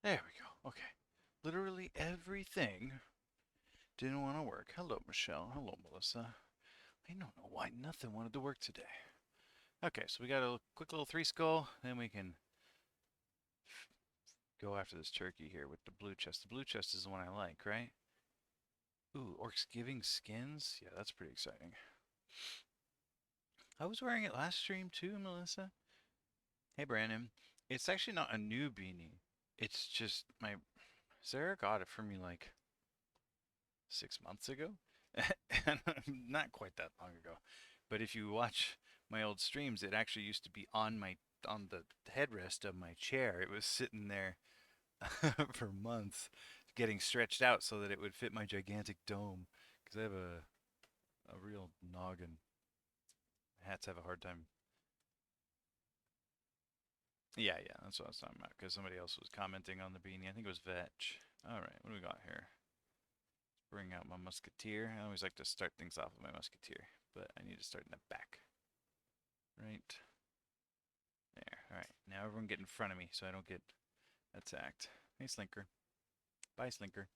There we go. Okay. Literally everything didn't want to work. Hello, Michelle. Hello, Melissa. I don't know why nothing wanted to work today. Okay, so we got a quick little three skull, then we can go after this turkey here with the blue chest. The blue chest is the one I like, right? Ooh, Orcs giving skins? Yeah, that's pretty exciting. I was wearing it last stream too, Melissa. Hey, Brandon. It's actually not a new beanie. It's just my Sarah got it for me like 6 months ago. And not quite that long ago. But if you watch my old streams, it actually used to be on the headrest of my chair. It was sitting there for months, getting stretched out so that it would fit my gigantic dome. Because I have a real noggin. Hats have a hard time. Yeah, yeah, that's what I was talking about. Because somebody else was commenting on the beanie. I think it was Vetch. All right, what do we got here? Bring out my musketeer. I always like to start things off with my musketeer, but I need to start in the back. Right there. All right, now everyone get in front of me so I don't get attacked. Hey, Slinker. Bye, Slinker.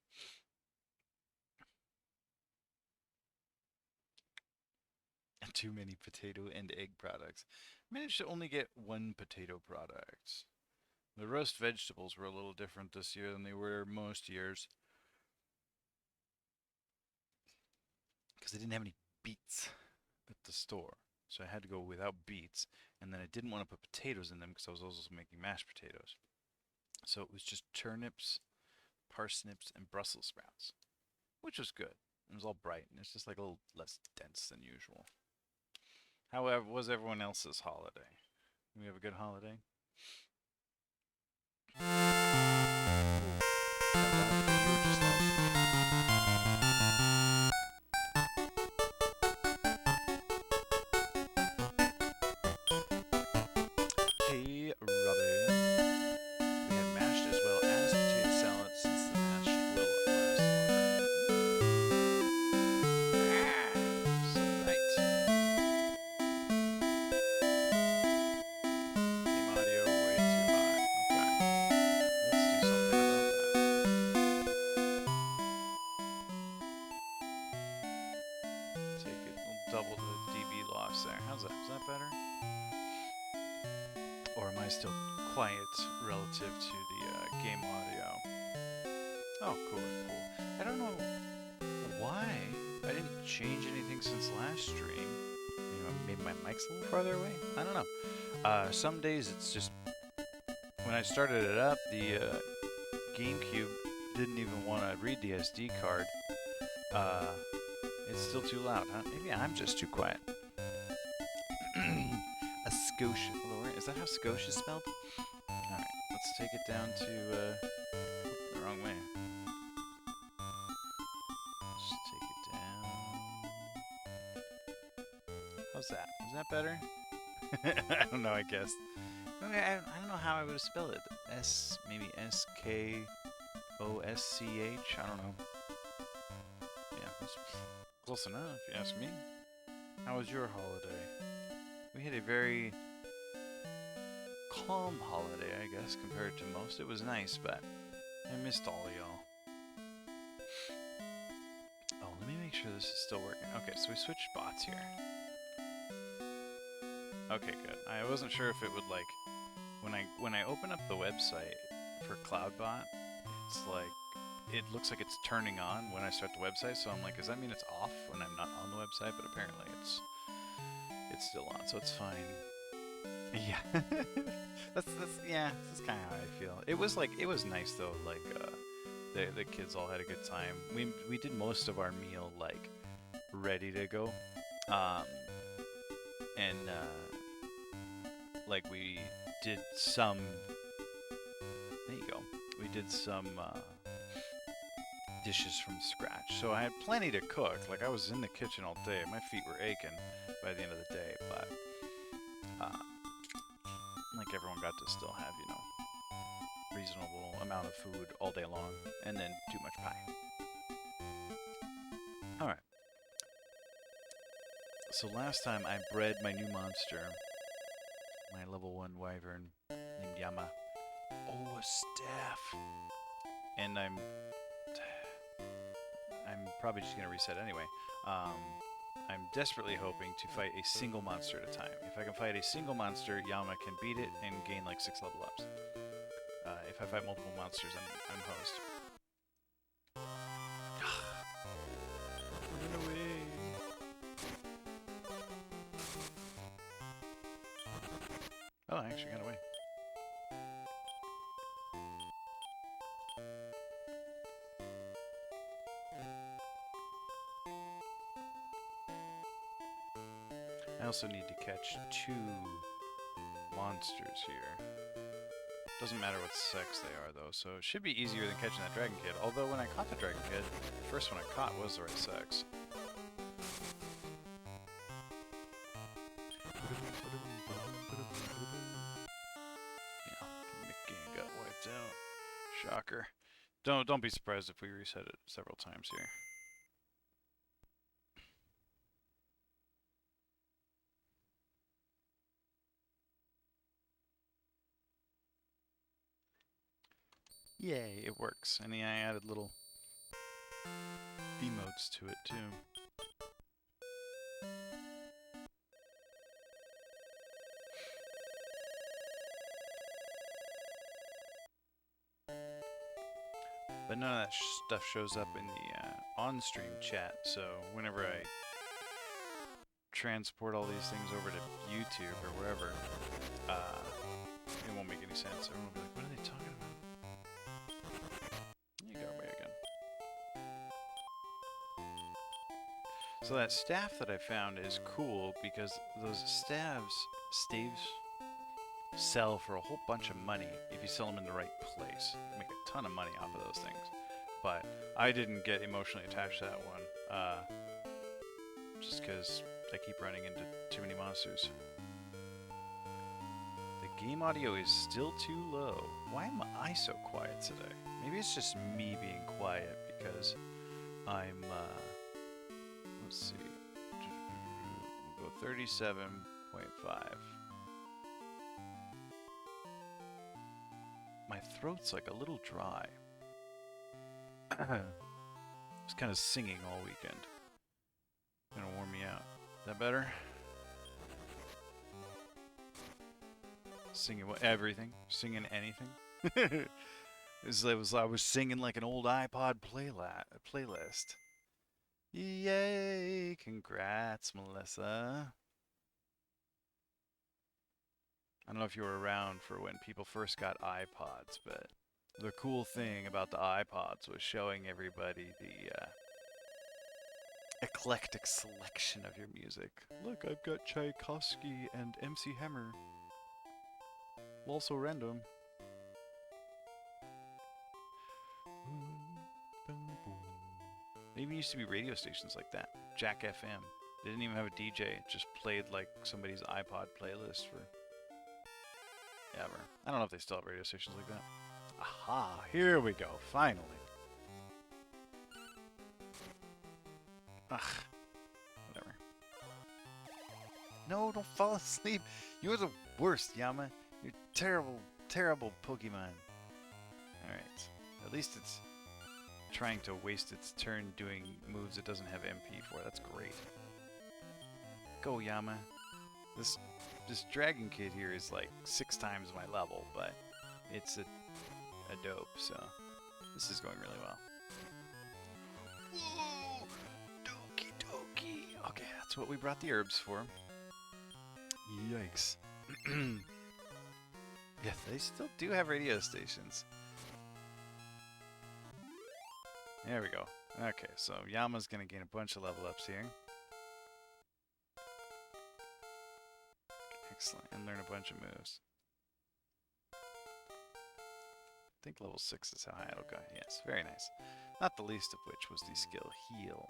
Too many potato and egg products. Managed to only get one potato product. The roast vegetables were a little different this year than they were most years because they didn't have any beets at the store. So I had to go without beets, and then I didn't want to put potatoes in them because I was also making mashed potatoes. So it was just turnips, parsnips, and Brussels sprouts, which was good. It was all bright, and it's just like a little less dense than usual. However, was everyone else's holiday? We have a good holiday? Ooh, that loud because you were just loud. Hey, Robbie. We had mashed as well as potato salad since the mashed will last longer. So right. Game audio way too high. Okay. Let's do something about that. Take it. We'll double the dB loss there. How's that? Is that better? Or am I still quiet relative to the game audio? Oh, cool, cool. I don't know why I didn't change anything since last stream. Maybe my mic's a little farther away? I don't know. Some days it's just... When I started it up, the GameCube didn't even want to read the SD card. It's still too loud, huh? Maybe I'm just too quiet. A Scotia. Is that how Scotia is spelled? Alright, let's take it down to, the wrong way. Just take it down. How's that? Is that better? I don't know, I guess. I don't know how I would have spelled it. Maybe S-K-O-S-C-H? I don't know. Yeah, that's close enough, if you ask me. How was your holiday? We had a very calm holiday, I guess, compared to most. It was nice, but I missed all y'all. Oh, let me make sure this is still working. Okay, so we switched bots here. Okay, good. I wasn't sure if it would, like, when I open up the website for CloudBot, it's like it looks like it's turning on when I start the website. So I'm like, does that mean it's off when I'm not on the website? But apparently it's still on, so it's fine. Yeah, that's yeah, that's kind of how I feel. It was nice though. Like the kids all had a good time. We did most of our meal like ready to go, um, and like we did some. There you go. We did some dishes from scratch, so I had plenty to cook. Like I was in the kitchen all day. My feet were aching by the end of the day, but like everyone got to still have, you know, reasonable amount of food all day long, and then too much pie. Alright. So last time I bred my new monster, my level 1 wyvern named Yama. Oh, a staff. And I'm probably just gonna reset anyway. I'm desperately hoping to fight a single monster at a time. If I can fight a single monster, Yama can beat it and gain like 6 level ups. If I fight multiple monsters, I'm host. Run away. Oh, I actually got away. I also need to catch 2 monsters here. Doesn't matter what sex they are, though, so it should be easier than catching that Dragon Kid. Although when I caught the Dragon Kid, the first one I caught was the right sex. Yeah, Mickey got wiped out. Shocker. Don't be surprised if we reset it several times here. Yay, it works. And yeah, I added little emotes to it too. But none of that stuff shows up in the on-stream chat, so whenever I transport all these things over to YouTube or wherever, it won't make any sense. Everyone will be like, what are they talking about? You got away again. So that staff that I found is cool because those staves sell for a whole bunch of money if you sell them in the right place. You can make a ton of money off of those things. But I didn't get emotionally attached to that one, just because I keep running into too many monsters. The game audio is still too low. Why am I so quiet today? Maybe it's just me being quiet because I'm, let's see, we'll go 37.5. My throat's like a little dry. I was kind of singing all weekend. Gonna warm me out. Is that better? Singing what? Everything? Singing anything? I was singing like an old iPod playlist. Yay! Congrats, Melissa. I don't know if you were around for when people first got iPods, but the cool thing about the iPods was showing everybody the eclectic selection of your music. Look, I've got Tchaikovsky and MC Hammer. Also random. Maybe it used to be radio stations like that. Jack FM. They didn't even have a DJ. It just played like somebody's iPod playlist for ever. I don't know if they still have radio stations like that. Aha! Here we go. Finally. Ugh. Whatever. No, don't fall asleep. You're the worst, Yama. You're terrible, terrible Pokemon. Alright. At least it's trying to waste its turn doing moves it doesn't have MP for. That's great. Go, Yama. This Dragon Kid here is like 6 times my level, but it's a dope, so this is going really well. Whoa! Doki doki! Okay, that's what we brought the herbs for. Yikes. Yeah, they still do have radio stations. There we go. Okay, so Yama's gonna gain a bunch of level ups here. Excellent, and learn a bunch of moves. I think level 6 is how high it'll go. Yes, very nice. Not the least of which was the skill Heal.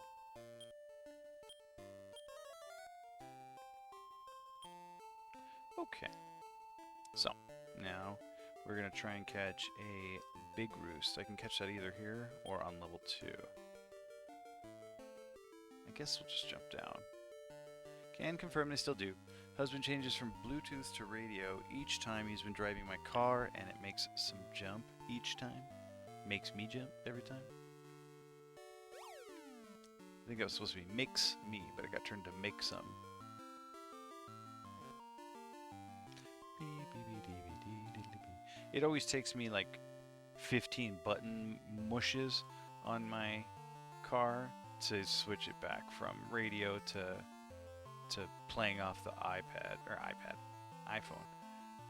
Okay, so now we're going to try and catch a big roost. I can catch that either here or on level 2. I guess we'll just jump down. Can confirm they still do. Husband changes from Bluetooth to radio each time he's been driving my car, and it makes some jump each time. Makes me jump every time. I think it was supposed to be makes me, but it got turned to make some. It always takes me like 15 button mushes on my car to switch it back from radio to playing off the iPhone.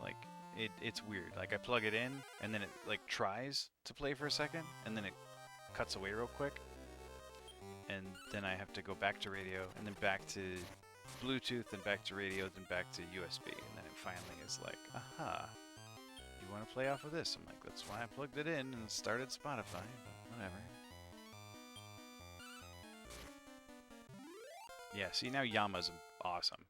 Like it's weird. Like I plug it in and then it like tries to play for a second and then it cuts away real quick. And then I have to go back to radio and then back to Bluetooth and back to radio, then back to USB, and then it finally is like, aha, you want to play off of this? I'm like, that's why I plugged it in and started Spotify, but whatever. Yeah, see, now Yama's awesome.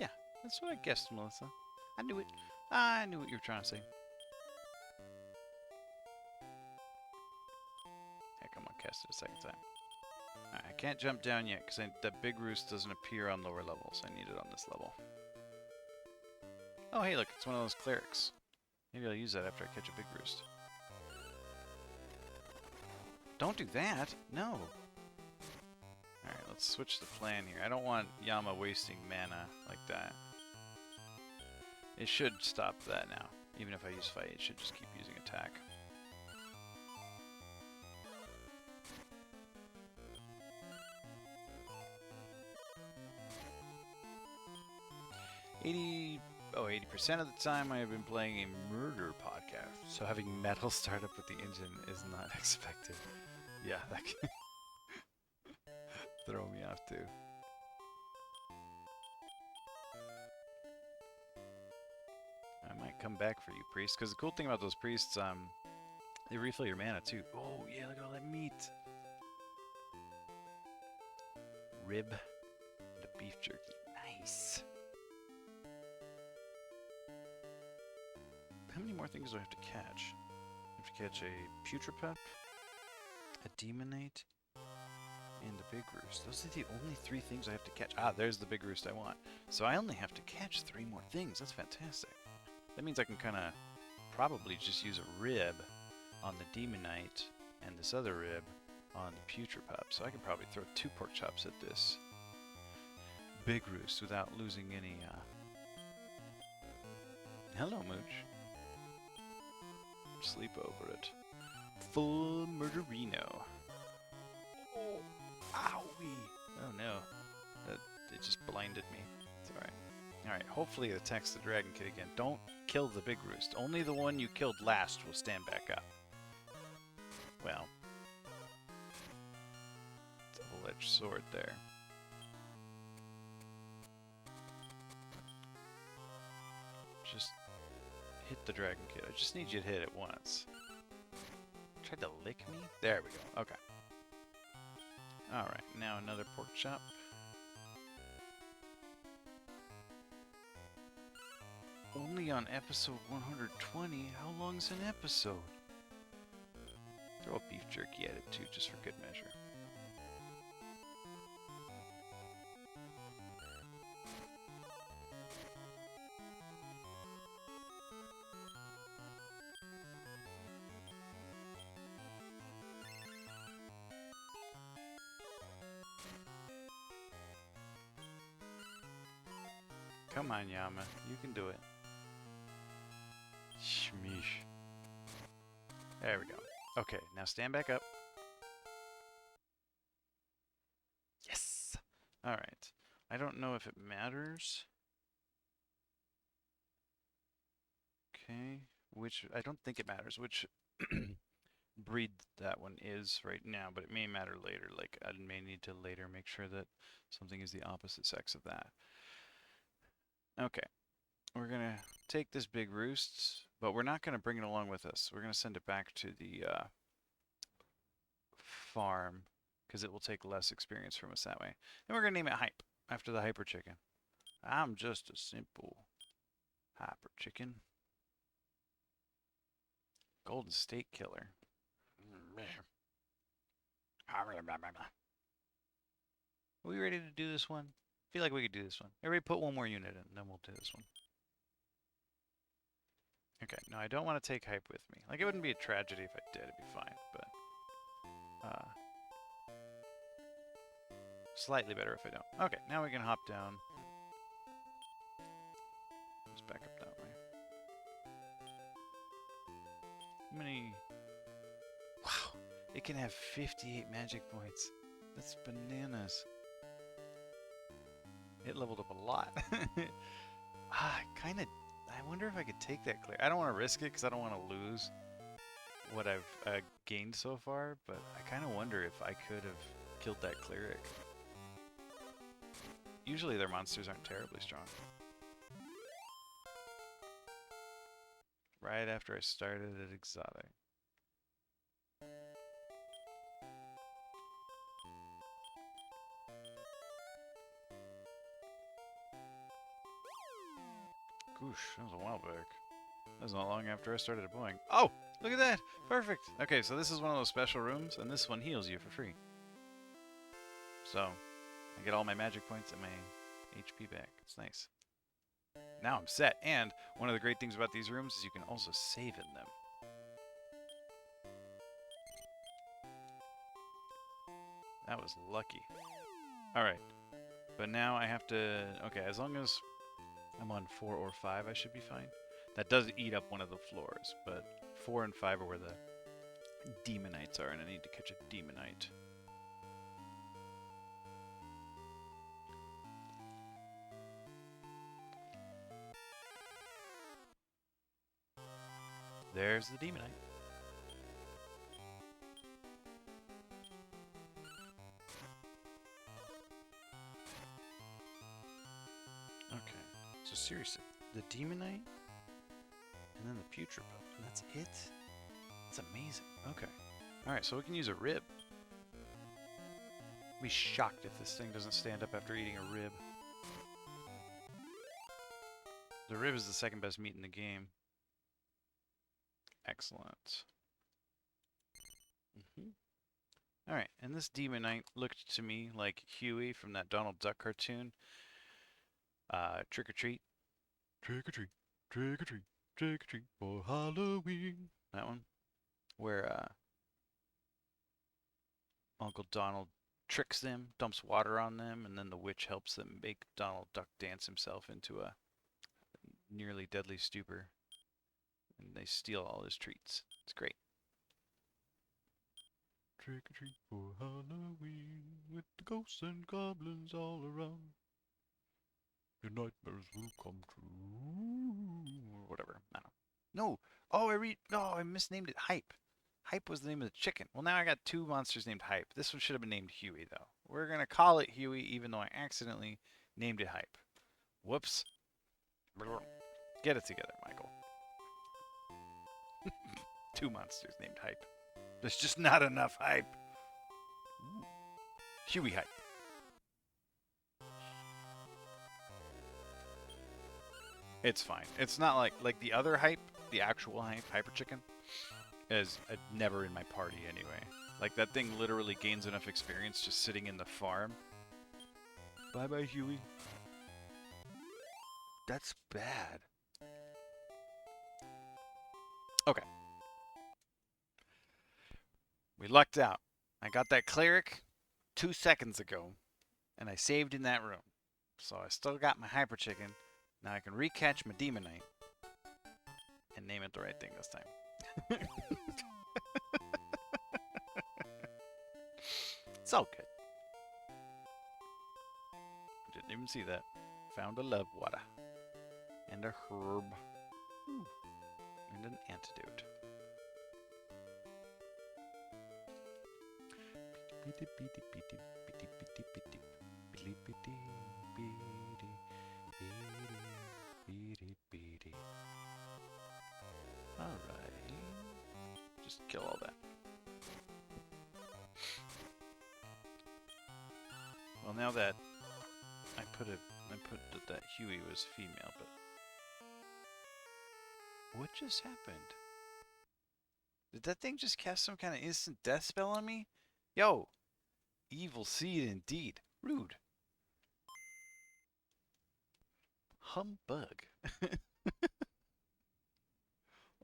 Yeah, that's what I guessed, Melissa. I knew it. I knew what you were trying to say. Heck, I'm gonna cast it a second time. Right, I can't jump down yet because that big roost doesn't appear on lower levels. I need it on this level. Oh, hey, look, it's one of those clerics. Maybe I'll use that after I catch a big roost. Don't do that! No! Alright, let's switch the plan here. I don't want Yama wasting mana like that. It should stop that now. Even if I use fight, it should just keep using attack. Oh, 80% of the time I have been playing a murder podcast, so having metal start up with the engine is not expected. Yeah, that can throw me off too. I might come back for you, priest, because the cool thing about those priests, they refill your mana too. Oh yeah, look at all that meat. Rib, the beef jerky, nice. How many more things do I have to catch? I have to catch a Putrepup, a Demonite, and a Big Roost. Those are the only 3 things I have to catch. Ah, there's the Big Roost I want. So I only have to catch 3 more things. That's fantastic. That means I can kind of probably just use a rib on the Demonite and this other rib on the Putrepup. So I can probably throw 2 pork chops at this Big Roost without losing any, Hello, Mooch. Sleep over it. Full murderino. Oh, owie! Oh no, it just blinded me. It's alright. Alright, hopefully it attacks the Dragon Kid again. Don't kill the Big Roost. Only the one you killed last will stand back up. Well, double-edged sword there. Just hit the Dragon Kid. I just need you to hit it once. Tried to lick me? There we go. Okay. Alright, now another pork chop. Only on episode 120? How long's an episode? Throw a beef jerky at it too, just for good measure. Come on, Yama. You can do it. Shmeesh. There we go. Okay, now stand back up. Yes! Alright. I don't know if it matters. Okay. I don't think it matters which breed that one is right now, but it may matter later. Like, I may need to later make sure that something is the opposite sex of that. Okay, we're going to take this Big Roost, but we're not going to bring it along with us. We're going to send it back to the farm, because it will take less experience from us that way. And we're going to name it Hype, after the Hyper Chicken. I'm just a simple Hyper Chicken. Golden State Killer. Are we ready to do this one? I feel like we could do this one. Everybody put one more unit in, and then we'll do this one. Okay, no, I don't want to take hype with me. Like, it wouldn't be a tragedy if I did. It'd be fine, but... slightly better if I don't. Okay, now we can hop down. Let's back up that way. How many... Wow! It can have 58 magic points. That's bananas. It leveled up a lot. I wonder if I could take that clear. I don't want to risk it because I don't want to lose what I've gained so far, but I kind of wonder if I could have killed that cleric. Usually their monsters aren't terribly strong. Right after I started at Exotic. Goosh, that was a while back. That was not long after I started deploying. Oh! Look at that! Perfect! Okay, so this is one of those special rooms, and this one heals you for free. So, I get all my magic points and my HP back. It's nice. Now I'm set, and one of the great things about these rooms is you can also save in them. That was lucky. Alright. But now I have to... Okay, as long as I'm on 4 or 5, I should be fine. That does eat up one of the floors, but 4 and 5 are where the demonites are, and I need to catch a demonite. There's the demonite. Okay, so seriously, the demonite, and then the putrid pup, and that's it? That's amazing. Okay. Alright, so we can use a rib. I'd be shocked if this thing doesn't stand up after eating a rib. The rib is the second best meat in the game. Excellent. Alright, and this demonite looked to me like Huey from that Donald Duck cartoon. Trick or treat. Trick or treat, trick or treat, trick or treat for Halloween. That one. Where Uncle Donald tricks them, dumps water on them, and then the witch helps them make Donald Duck dance himself into a nearly deadly stupor. And they steal all his treats. It's great. Trick or treat for Halloween with the ghosts and goblins all around. Your nightmares will come true. Or whatever. I don't know. No! Oh, I misnamed it Hype. Hype was the name of the chicken. Well, now I got 2 monsters named Hype. This one should have been named Huey, though. We're going to call it Huey, even though I accidentally named it Hype. Whoops. Get it together, Michael. 2 monsters named Hype. There's just not enough hype. Ooh. Huey Hype. It's fine. It's not like the other Hype, the actual Hype, Hyper Chicken, is never in my party anyway. Like, that thing literally gains enough experience just sitting in the farm. Bye-bye, Huey. That's bad. Okay. We lucked out. I got that cleric 2 seconds ago, and I saved in that room. So I still got my hyper chicken. Now I can recatch my demonite and name it the right thing this time. It's all good. Didn't even see that. Found a love water. And a herb. Ooh. And an antidote. Alright. Just kill all that. Well, now that I put that Huey was female, but what just happened? Did that thing just cast some kind of instant death spell on me? Yo! Evil seed indeed. Rude. Humbug.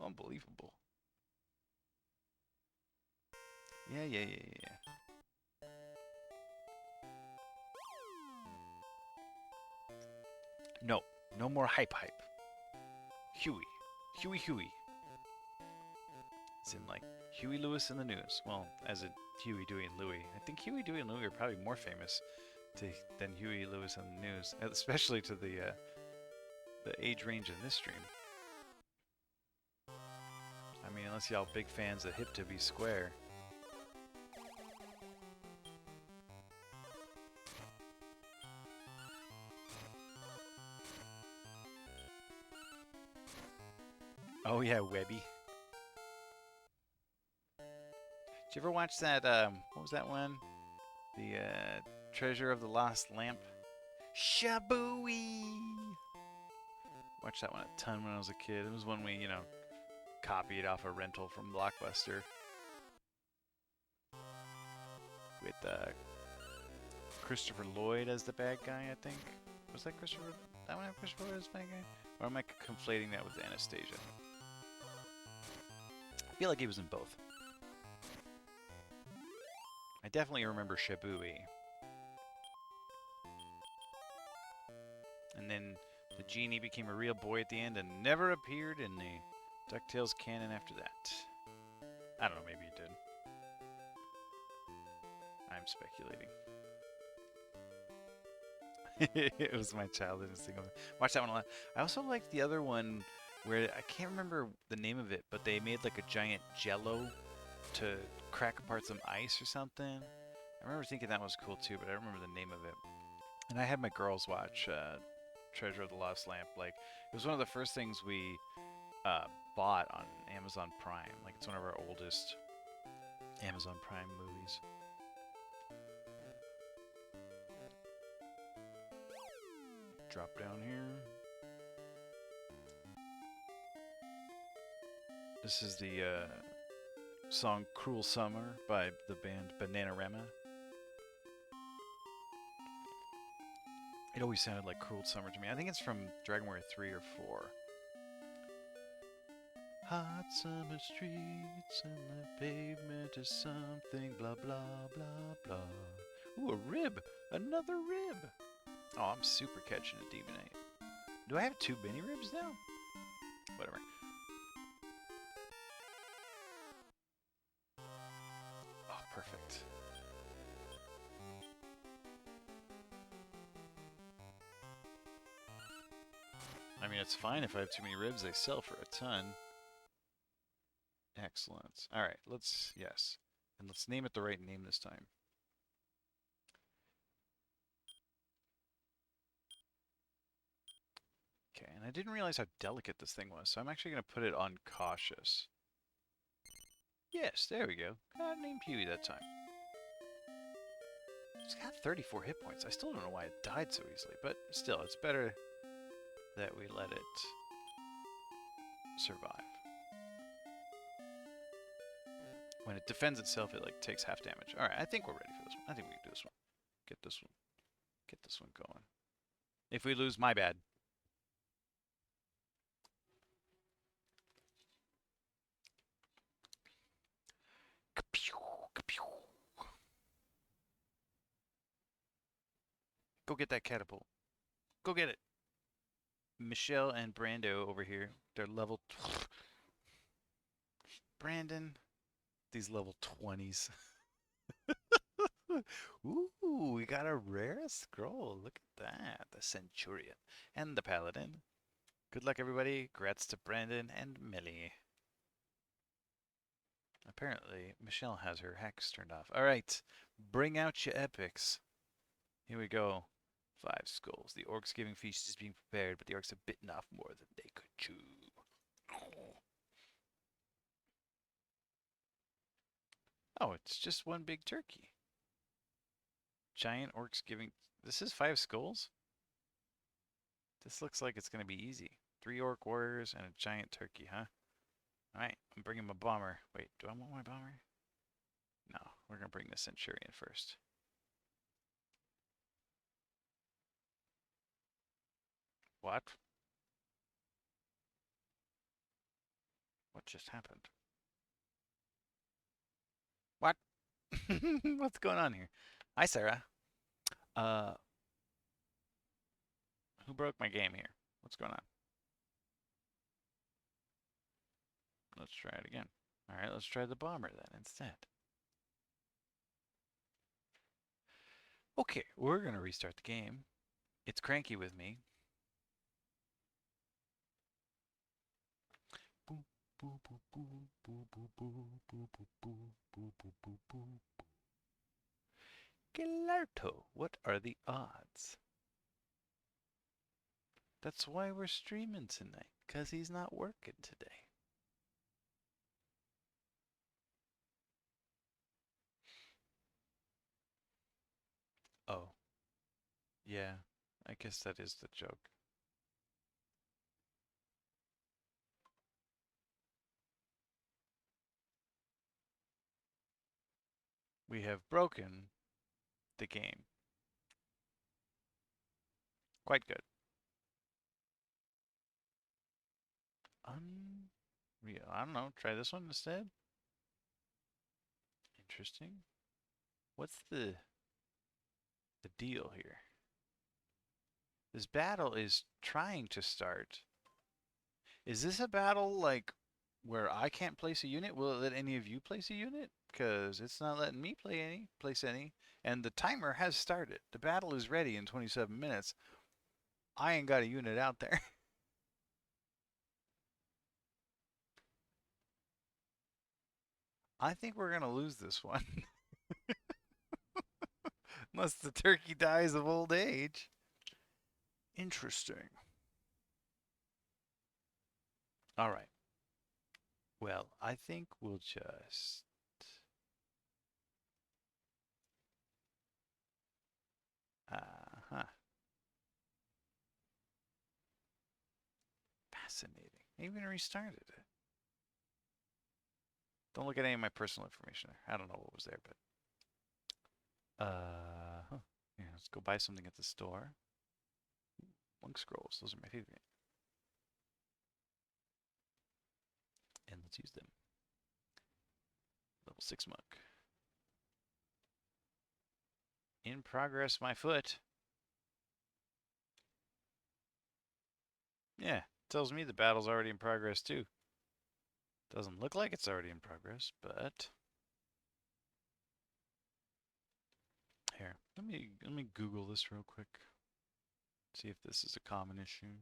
Unbelievable. Yeah. No, no more hype. Huey. Huey. It's in like Huey Lewis in the news. Well, as in Huey, Dewey, and Louie. I think Huey, Dewey, and Louie are probably more famous than Huey Lewis in the news, especially to the age range in this stream. I mean, unless y'all big fans of Hip to Be Square. Oh yeah, Webby. Did you ever watch that, what was that one? The, Treasure of the Lost Lamp? Shabooey! Watched that one a ton when I was a kid. It was one we, copied off a rental from Blockbuster. With, Christopher Lloyd as the bad guy, I think. Was that Christopher? That one have Christopher Lloyd as the bad guy? Or am I conflating that with Anastasia? I feel like he was in both. I definitely remember Shabooey. And then the genie became a real boy at the end and never appeared in the DuckTales canon after that. I don't know, maybe it did. I'm speculating. It was my childhood instinct. Watch that one a lot. I also liked the other one where I can't remember the name of it, but they made like a giant jello to crack apart some ice or something. I remember thinking that was cool too, but I don't remember the name of it. And I had my girls watch Treasure of the Lost Lamp. Like, it was one of the first things we bought on Amazon Prime. Like, it's one of our oldest Amazon Prime movies. Drop down here. This is the song Cruel Summer by the band Bananarama. It always sounded like Cruel Summer to me. I think it's from Dragon Warrior 3 or 4. Hot summer streets and the pavement is something blah blah blah blah. Ooh, a rib! Another rib! Oh, I'm super catching a Demonite. Do I have 2 mini ribs now? Whatever. Oh, perfect. I mean, it's fine if I have too many ribs. They sell for a ton. Excellent. All right, yes. And let's name it the right name this time. Okay, and I didn't realize how delicate this thing was, so I'm actually going to put it on cautious. Yes, there we go. Got named Huey that time. It's got 34 hit points. I still don't know why it died so easily, but still, it's better that we let it survive. When it defends itself, it like takes half damage. All right, I think we're ready for this one. I think we can do this one. Get this one going. If we lose, my bad. Go get that catapult. Go get it. Michelle and Brando over here. They're level... Brandon. These level 20s. Ooh, we got a rare scroll. Look at that. The Centurion and the Paladin. Good luck, everybody. Congrats to Brandon and Millie. Apparently, Michelle has her hacks turned off. All right. Bring out your epics. Here we go. 5 skulls. The orcs giving feast is being prepared, but the orcs have bitten off more than they could chew. Oh, it's just one big turkey. Giant orcs giving... This is 5 skulls? This looks like it's going to be easy. 3 orc warriors and a giant turkey, huh? Alright, I'm bringing my bomber. Wait, do I want my bomber? No, we're going to bring the Centurion first. What? What just happened? What? What's going on here? Hi, Sarah. Uh, who broke my game here? What's going on? Let's try it again. All right, let's try the bomber then instead. Okay, we're gonna restart the game. It's cranky with me. Galarto, what are the odds? That's why we're streaming tonight, because he's not working today. Oh, yeah, I guess that is the joke. We have broken the game. Quite good. Unreal. I don't know. Try this one instead. Interesting. What's the deal here? This battle is trying to start. Is this a battle like where I can't place a unit? Will it let any of you place a unit? Because it's not letting me place any. And the timer has started. The battle is ready in 27 minutes. I ain't got a unit out there. I think we're gonna lose this one. Unless the turkey dies of old age. Interesting. All right. Well, I think we'll just... Uh-huh. Fascinating. I even restarted it. Don't look at any of my personal information there. I don't know what was there, but... Huh. Yeah, let's go buy something at the store. Monk scrolls. Those are my favorite. And let's use them. Level 6 monk. In progress, my foot. Yeah, tells me the battle's already in progress too. Doesn't look like it's already in progress, but here, let me Google this real quick. See if this is a common issue.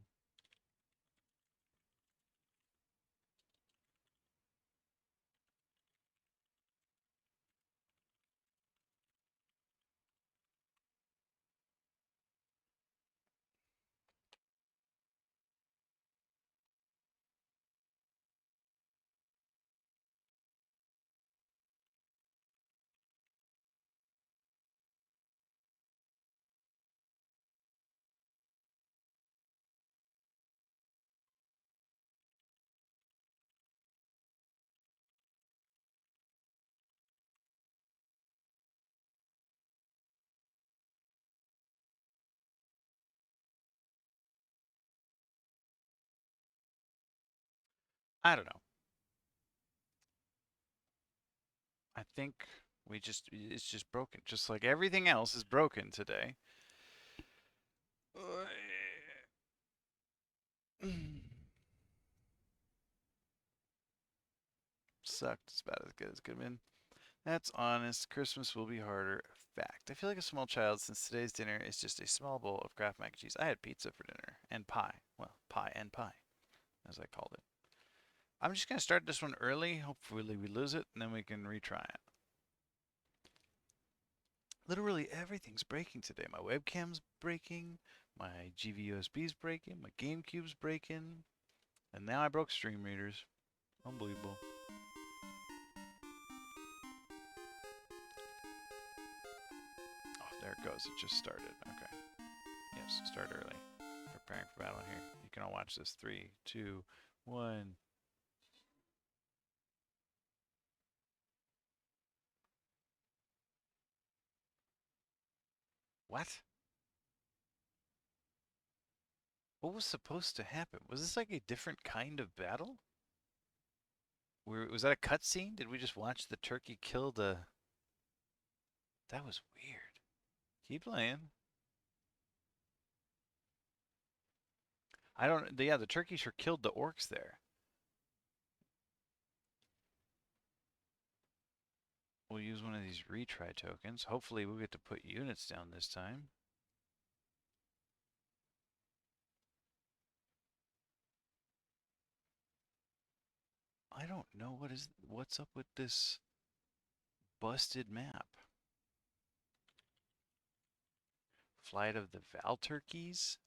I don't know. I think it's just broken. Just like everything else is broken today. Sucked. It's about as good as it could have been. That's honest. Christmas will be harder. Fact. I feel like a small child since today's dinner is just a small bowl of Kraft mac and cheese. I had pizza for dinner and pie. Well, pie and pie, as I called it. I'm just going to start this one early. Hopefully we lose it, and then we can retry it. Literally everything's breaking today. My webcam's breaking. My GVUSB's breaking. My GameCube's breaking. And now I broke stream readers. Unbelievable. Oh, there it goes. It just started. Okay. Yes, start early. Preparing for battle here. You can all watch this. 3, 2, 1. What? What was supposed to happen? Was this like a different kind of battle? Was that a cutscene? Did we just watch the turkey kill the... That was weird. Keep playing. I don't... Yeah, the turkey sure killed the orcs there. We'll use one of these retry tokens. Hopefully we'll get to put units down this time. I don't know what's up with this busted map. Flight of the Val turkeys?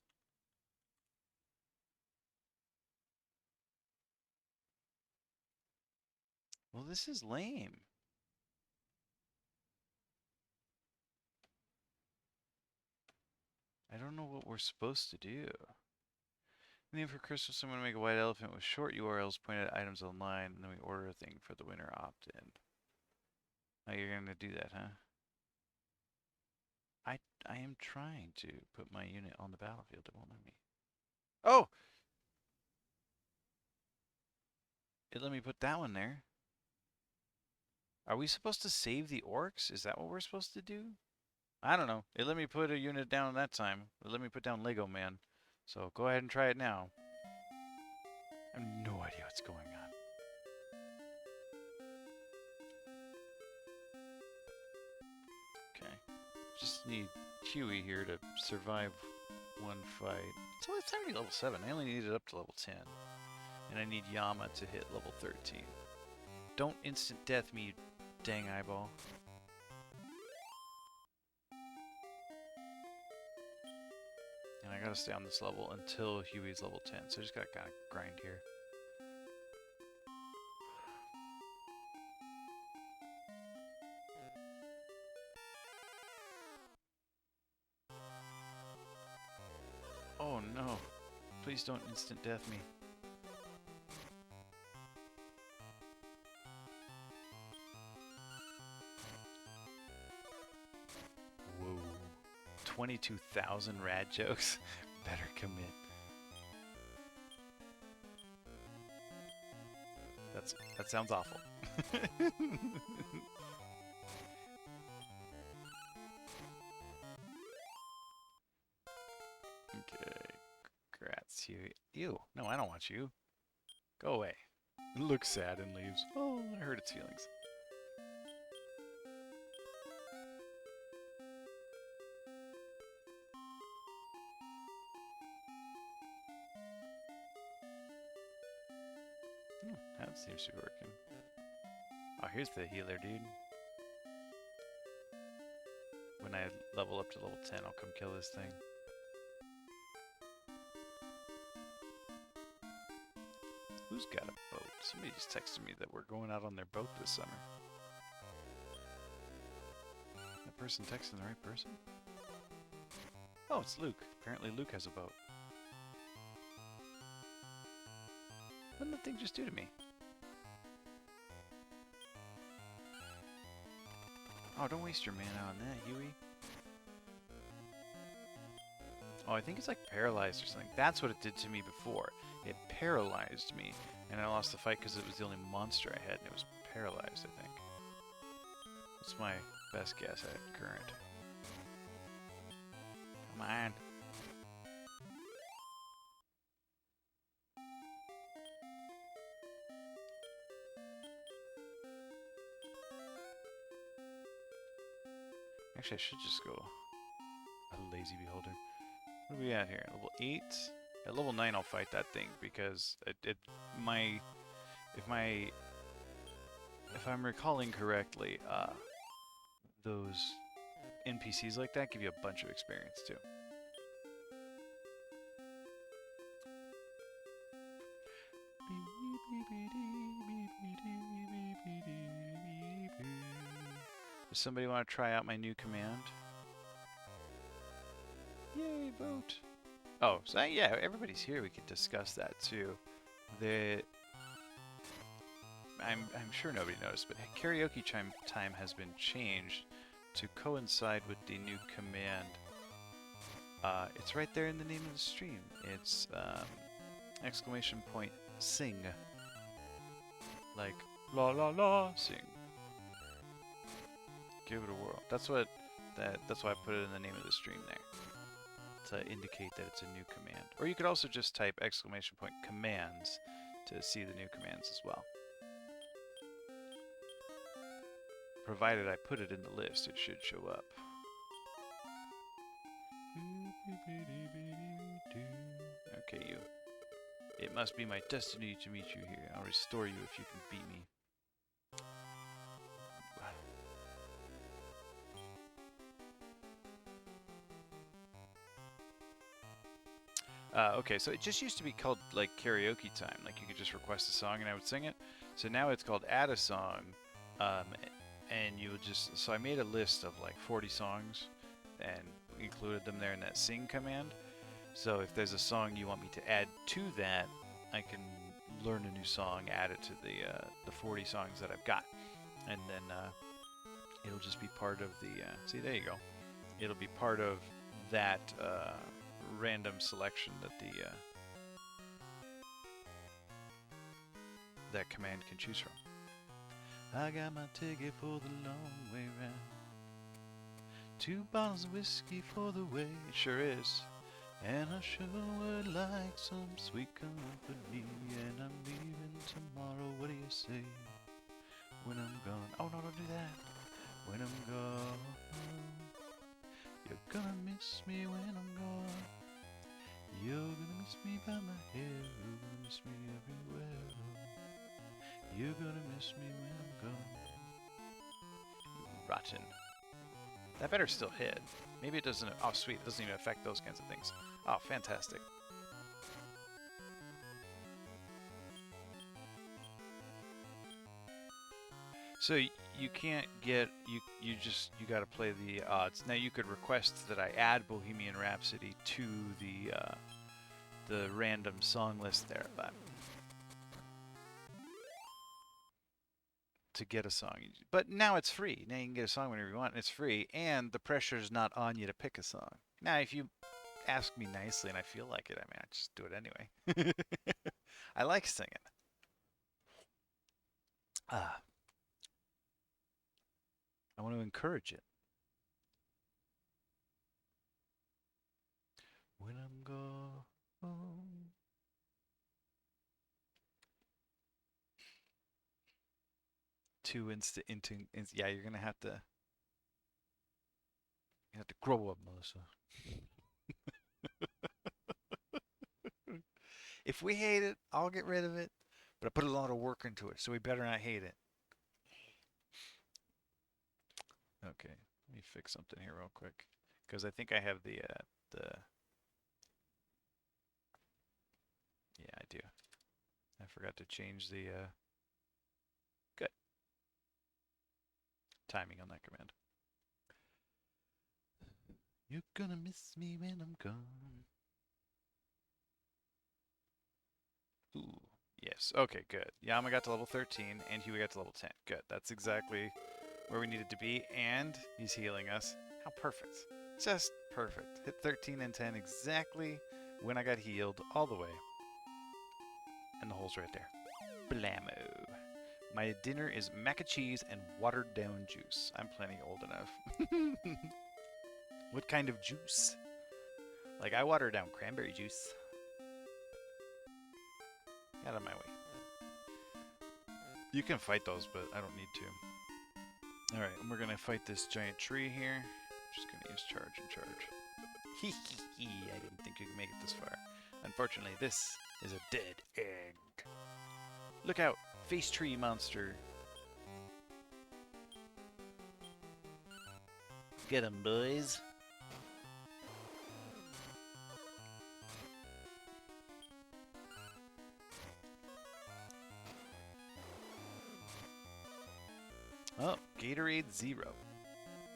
Well, this is lame. I don't know what we're supposed to do. Name for Christmas, I'm going to make a white elephant with short URLs pointed at items online, and then we order a thing for the winner opt-in. Oh, you're going to do that, huh? I am trying to put my unit on the battlefield. It won't let me. Oh! It let me put that one there. Are we supposed to save the orcs? Is that what we're supposed to do? I don't know. It let me put a unit down that time. It let me put down Lego Man. So go ahead and try it now. I have no idea what's going on. Okay. Just need Huey here to survive one fight. So it's already level 7. I only need it up to level 10. And I need Yama to hit level 13. Don't instant death me, you dang eyeball. And I gotta stay on this level until Huey's level 10. So I just gotta kind of grind here. Oh no. Please don't instant death me. Whoa. 22,000 rad jokes. Better commit. That sounds awful. Okay. Congrats, you. Ew. No, I don't want you. Go away. It looks sad and leaves. Oh, I hurt its feelings. That seems to be working. Oh, here's the healer, dude. When I level up to level 10, I'll come kill this thing. Who's got a boat? Somebody just texted me that we're going out on their boat this summer. That person texting the right person? Oh, it's Luke. Apparently Luke has a boat. What did the thing just do to me? Oh, don't waste your mana on that, Huey. Oh, I think it's like paralyzed or something. That's what it did to me before. It paralyzed me, and I lost the fight because it was the only monster I had, and it was paralyzed, I think. That's my best guess at current. Come on. Actually, I should just go a lazy beholder. What are we at here? Level 8? At level 9 I'll fight that thing because if I'm recalling correctly, those NPCs like that give you a bunch of experience too. Does somebody want to try out my new command? Yay, vote! Oh, so yeah, everybody's here. We can discuss that too. I'm sure nobody noticed, but karaoke time has been changed to coincide with the new command. It's right there in the name of the stream. It's !sing. Like La la la. Sing. Give it a whirl. That's what. That's why I put it in the name of the stream there. To indicate that it's a new command. Or you could also just type !commands to see the new commands as well. Provided I put it in the list, it should show up. Okay, you. It must be my destiny to meet you here. I'll restore you if you can beat me. Okay, so it just used to be called like karaoke time. Like you could just request a song and I would sing it. So now it's called add a song, and you would just. So I made a list of like 40 songs, and included them there in that sing command. So if there's a song you want me to add to that, I can learn a new song, add it to the 40 songs that I've got, and then it'll just be part of the. See, there you go. It'll be part of that. Random selection that that command can choose from. I got my ticket for the long way round. 2 bottles of whiskey for the way, it sure is. And I sure would like some sweet company. And I'm leaving tomorrow, what do you say? When I'm gone. Oh no, don't do that. When I'm gone. You're gonna miss me when I'm gone. You're gonna miss me by my hair. You're gonna miss me everywhere. You're gonna miss me when I'm gone. Rotten. That better still hit. Maybe it doesn't. Oh, sweet. It doesn't even affect those kinds of things. Oh, fantastic. So you can't get you gotta play the odds. Now you could request that I add Bohemian Rhapsody to the random song list there, but to get a song. But now it's free. Now you can get a song whenever you want, and it's free, and the pressure's not on you to pick a song. Now if you ask me nicely and I feel like it, I mean I just do it anyway. I like singing. I want to encourage it. When I'm gone. Yeah, you're gonna have to grow up, Melissa. If we hate it, I'll get rid of it, but I put a lot of work into it, so we better not hate it. Okay, let me fix something here real quick, because I think I have the yeah, I do. I forgot to change the good timing on that command. You're gonna miss me when I'm gone. Ooh, yes. Okay, good. Yama got to level 13, and Huey got to level 10. Good. That's exactly where we needed to be, and he's healing us. How perfect. Just perfect. Hit 13 and 10 exactly when I got healed all the way. And the hole's right there. Blammo. My dinner is mac and cheese and watered down juice. I'm plenty old enough. What kind of juice? Like I water down cranberry juice. Get out of my way. You can fight those, but I don't need to. Alright, and we're gonna fight this giant tree here. Just gonna use charge and charge. Hee hee hee, I didn't think you could make it this far. Unfortunately, this is a dead end. Look out! Face tree monster. Get 'em, boys. Oh, Gatorade Zero.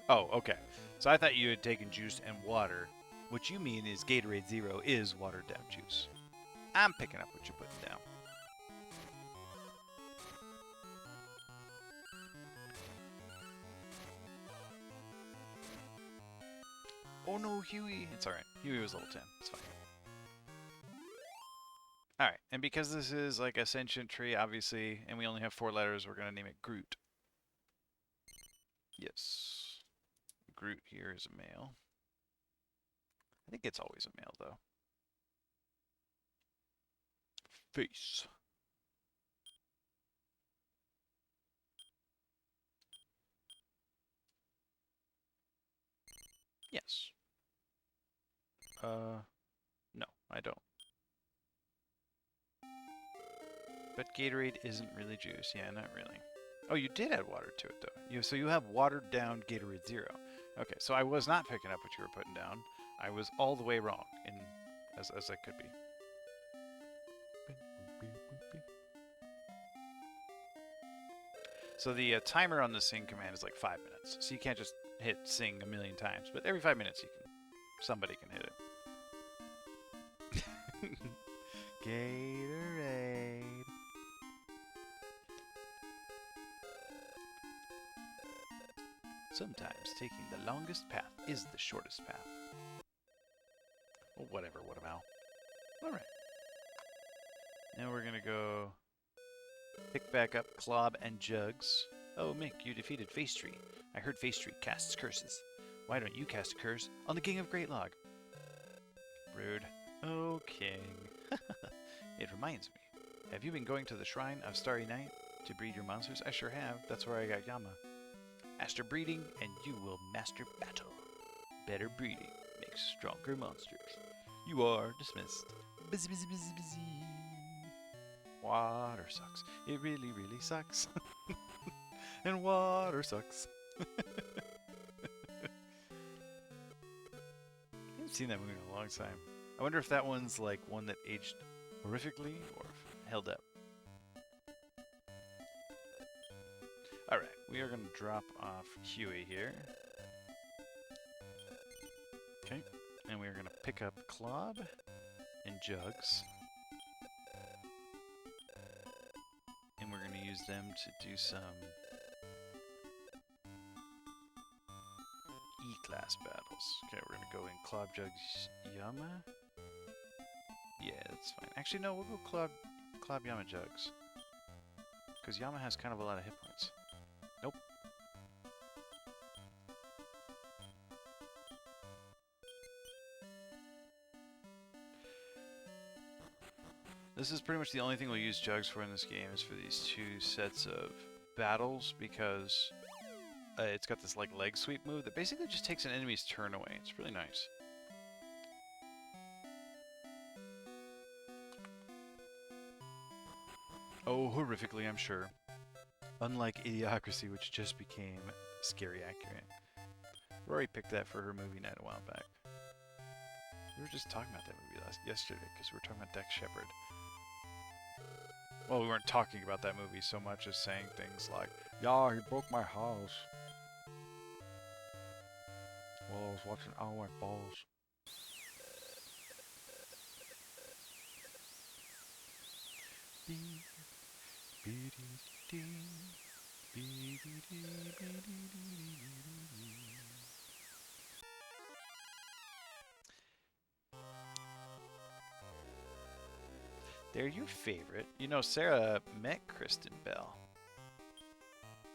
Oh, okay. So I thought you had taken juice and water. What you mean is Gatorade Zero is watered down juice. I'm picking up what you're putting down. Oh no, Huey. It's alright. Huey was level 10. It's fine. Alright, and because this is like a sentient tree, obviously, and we only have 4 letters, we're going to name it Groot. Yes. Groot here is a male. I think it's always a male, though. Face. Yes. No, I don't. But Gatorade isn't really juice. Yeah, not really. Oh, you did add water to it, though. So you have watered down Gatorade Zero. Okay, so I was not picking up what you were putting down. I was all the way wrong, as I could be. So the timer on the sing command is like 5 minutes. So you can't just hit sing a million times, but every 5 minutes somebody can hit it. Gatorade. Sometimes taking the longest path is the shortest path. Well, whatever, what about? Alright. Now we're gonna go pick back up Clob and Jugs. Oh, Mick, you defeated Face Tree. I heard Face Tree casts curses. Why don't you cast a curse on the King of Great Log? Rude. Oh, King. It reminds me. Have you been going to the Shrine of Starry Night to breed your monsters? I sure have. That's where I got Yama. Master breeding, and you will master battle. Better breeding makes stronger monsters. You are dismissed. Busy, busy, busy, busy. Water sucks. It really, really sucks. And water sucks. I haven't seen that movie in a long time. I wonder if that one's like one that aged horrifically or held up. Alright, we are going to drop off Huey here. Okay, and we are going to pick up Clob and Jugs. And we're going to use them to do some E-class battles. Okay, we're going to go in Clob, Jugs, Yama. Yeah, that's fine. Actually, no, we'll go Clob, Yama, Jugs. Because Yama has kind of a lot of hit points. Nope. This is pretty much the only thing we'll use Jugs for in this game is for these 2 sets of battles because it's got this like leg sweep move that basically just takes an enemy's turn away. It's really nice. Oh, horrifically, I'm sure. Unlike Idiocracy, which just became scary accurate. Rory picked that for her movie night a while back. We were just talking about that movie yesterday because we were talking about Dex Shepard. Well, we weren't talking about that movie so much as saying things like, "Yeah, he broke my house while I was watching All My Balls." They're your favorite. You know, Sarah met Kristen Bell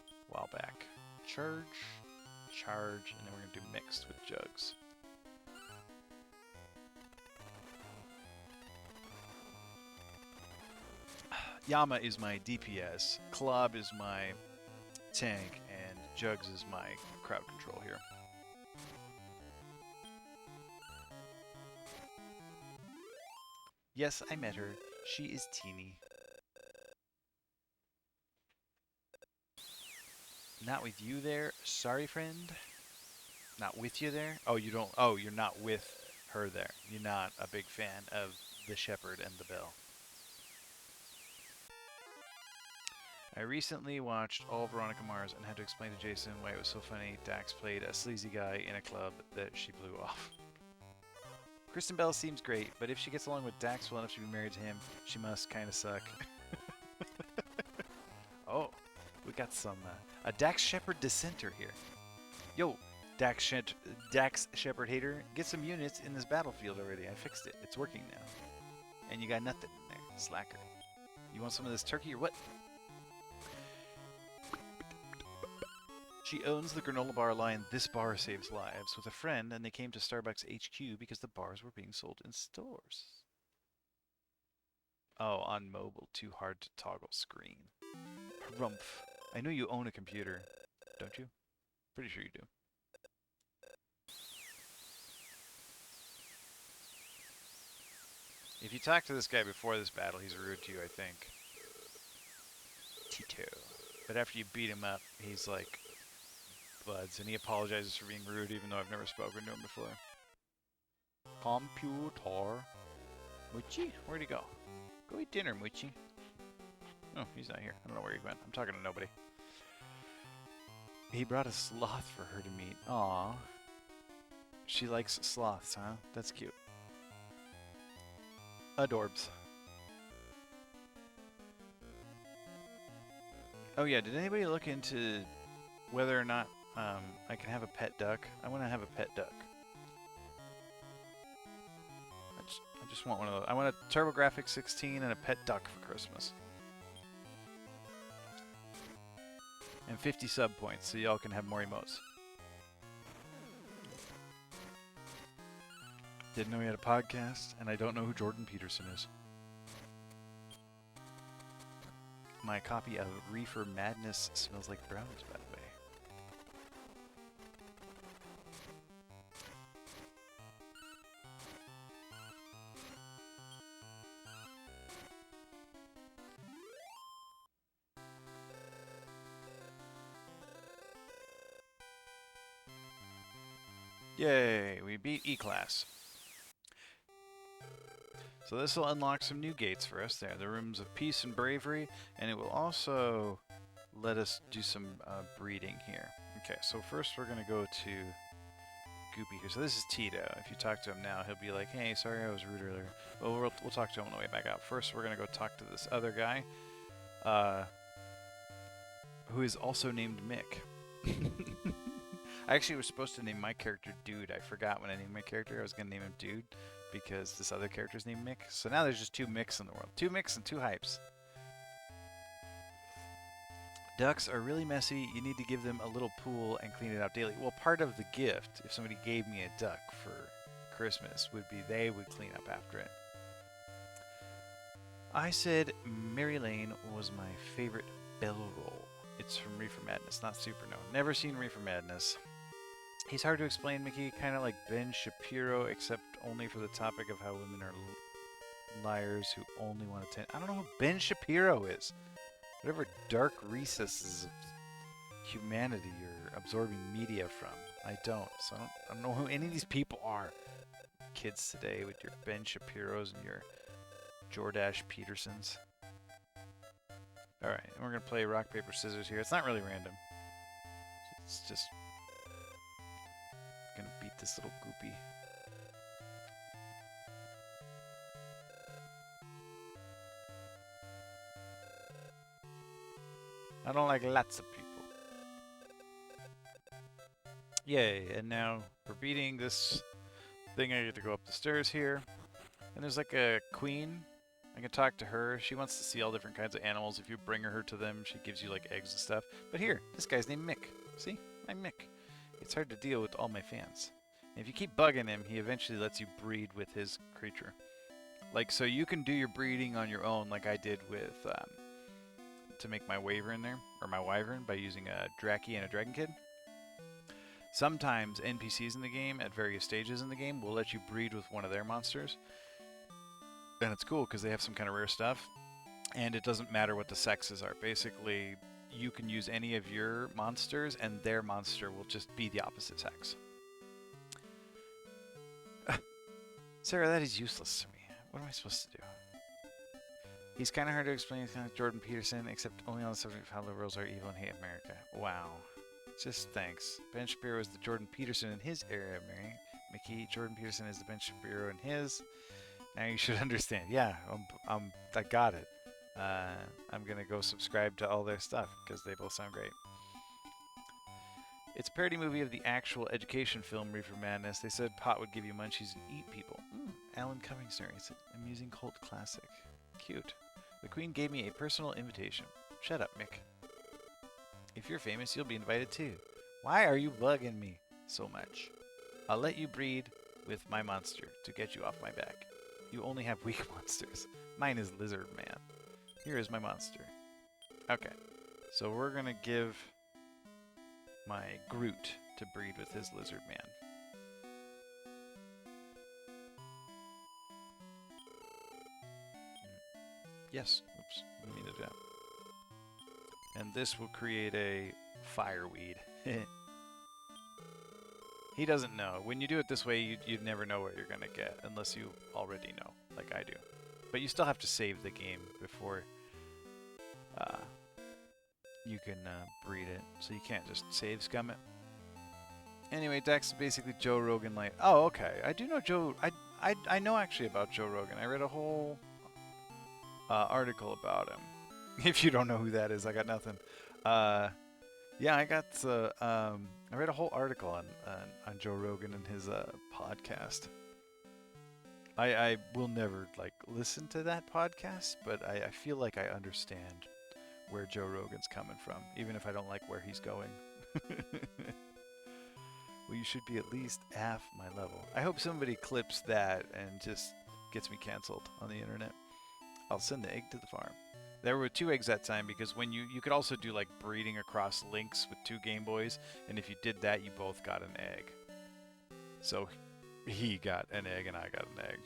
a while back. Charge, and then we're going to do mixed with Jugs. Yama is my DPS, Clob is my tank, and Jugs is my crowd control here. Yes, I met her. She is teeny. Not with you there. Sorry, friend. Not with you there? Oh, you don't. Oh, you're not with her there. You're not a big fan of the Shepherd and the Bell. I recently watched all Veronica Mars and had to explain to Jason why it was so funny Dax played a sleazy guy in a club that she blew off. Kristen Bell seems great, but if she gets along with Dax well enough to be married to him, she must kind of suck. Oh, we got some a Dax Shepard dissenter here. Yo, Dax Shepard hater, get some units in this battlefield already. I fixed it. It's working now. And you got nothing in there. Slacker. You want some of this turkey or what? She owns the granola bar line This Bar Saves Lives with a friend, and they came to Starbucks HQ because the bars were being sold in stores. Oh, on mobile, too hard to toggle screen. Harumph. I know you own a computer, don't you? Pretty sure you do. If you talk to this guy before this battle, he's rude to you, I think. Tito. But after you beat him up, he's like buds, and he apologizes for being rude, even though I've never spoken to him before. Computer. Muchi? Where'd he go? Go eat dinner, Muchi. Oh, he's not here. I don't know where he went. I'm talking to nobody. He brought a sloth for her to meet. Aww. She likes sloths, huh? That's cute. Adorbs. Oh yeah, did anybody look into whether or not I can have a pet duck? I want to have a pet duck. I just want one of those. I want a TurboGrafx 16 and a pet duck for Christmas. And 50 sub points so y'all can have more emotes. Didn't know he had a podcast, and I don't know who Jordan Peterson is. My copy of Reefer Madness smells like brownies, by the way. Yay, we beat E-Class. So this will unlock some new gates for us there, the Rooms of Peace and Bravery, and it will also let us do some breeding here. Okay, so first we're going to go to Goopy here. So this is Tito. If you talk to him now, he'll be like, hey, sorry I was rude earlier. Well, we'll talk to him on the way back out. First, we're going to go talk to this other guy, who is also named Mick. I actually was supposed to name my character Dude. I forgot when I named my character. I was going to name him Dude because this other character's named Mick. So now there's just two Micks in the world. Two Micks and two Hypes. Ducks are really messy. You need to give them a little pool and clean it out daily. Well, part of the gift, if somebody gave me a duck for Christmas, would be they would clean up after it. I said Mary Lane was my favorite bell roll. It's from Reefer Madness, not Super known. Never seen Reefer Madness. He's hard to explain, Mickey. Kind of like Ben Shapiro, except only for the topic of how women are liars who only want to. I don't know who Ben Shapiro is. Whatever dark recesses of humanity you're absorbing media from, I don't. So I don't know who any of these people are. Kids today with your Ben Shapiros and your Jordache Petersons. Alright, and we're going to play rock, paper, scissors here. It's not really random. It's just going to beat this little Goopy. I don't like lots of people. Yay, and now we're beating this thing. I get to go up the stairs here. And there's like a queen. I can talk to her. She wants to see all different kinds of animals. If you bring her to them, she gives you like eggs and stuff. But here, this guy's named Mick. See? I'm Mick. It's hard to deal with all my fans. And if you keep bugging him, he eventually lets you breed with his creature. Like, so you can do your breeding on your own like I did with, to make my wyvern there, or my wyvern, by using a Draki and a Dragon Kid. Sometimes NPCs in the game, at various stages in the game, will let you breed with one of their monsters. And it's cool because they have some kind of rare stuff, and it doesn't matter what the sexes are. Basically, you can use any of your monsters, and their monster will just be the opposite sex. Sarah, that is useless to me. What am I supposed to do? He's kind of hard to explain. He's kind of like Jordan Peterson, except only on the subject of how liberals are evil and hate America. Wow. Just thanks. Ben Shapiro is the Jordan Peterson in his era, Mary. Mickey, Jordan Peterson is the Ben Shapiro in his. Now you should understand. Yeah, I got it. I'm going to go subscribe to all their stuff because they both sound great. It's a parody movie of the actual education film Reefer Madness. They said pot would give you munchies and eat people. Alan Cummings narrates it. Amusing cult classic. Cute. The Queen gave me a personal invitation. Shut up, Mick. If you're famous, you'll be invited too. Why are you bugging me so much? I'll let you breed with my monster to get you off my back. You only have weak monsters. Mine is Lizard Man. Here is my monster. Okay, so we're gonna give my Groot to breed with his Lizard Man. Yes, oops, didn't mean to do that. And this will create a fireweed. He doesn't know. When you do it this way, you'd never know what you're going to get unless you already know, like I do. But you still have to save the game before you can breed it. So you can't just save scum it. Anyway, Dex is basically Joe Rogan light. Oh, okay. I do know Joe. I know actually about Joe Rogan. I read a whole article about him. If you don't know who that is, I got nothing. Yeah, I got. I read a whole article on Joe Rogan and his podcast. I will never like listen to that podcast, but I feel like I understand where Joe Rogan's coming from, even if I don't like where he's going. Well, you should be at least half my level. I hope somebody clips that and just gets me canceled on the internet. I'll send the egg to the farm. There were 2 eggs that time because when you could also do like breeding across links with 2 Game Boys, and if you did that, you both got an egg. So he got an egg and I got an egg.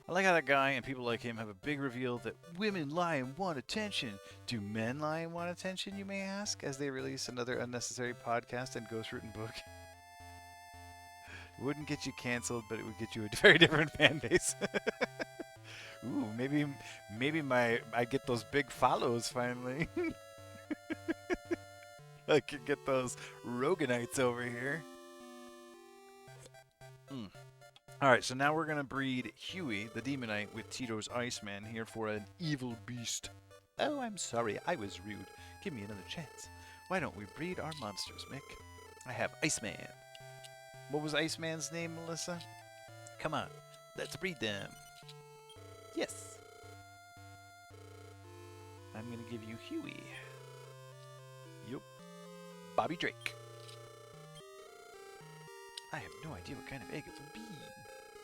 I like how that guy and people like him have a big reveal that women lie and want attention. Do men lie and want attention, you may ask, as they release another unnecessary podcast and ghostwritten book? It wouldn't get you canceled, but it would get you a very different fan base. Ooh, maybe I get those big follows finally. I could get those Roganites over here. Alright, so now we're going to breed Huey, the Demonite, with Tito's Iceman here for an evil beast. Oh, I'm sorry, I was rude. Give me another chance. Why don't we breed our monsters, Mick? I have Iceman. What was Iceman's name, Melissa? Come on, let's breed them. Yes. I'm going to give you Huey. Yup. Bobby Drake. I have no idea what kind of egg it will be.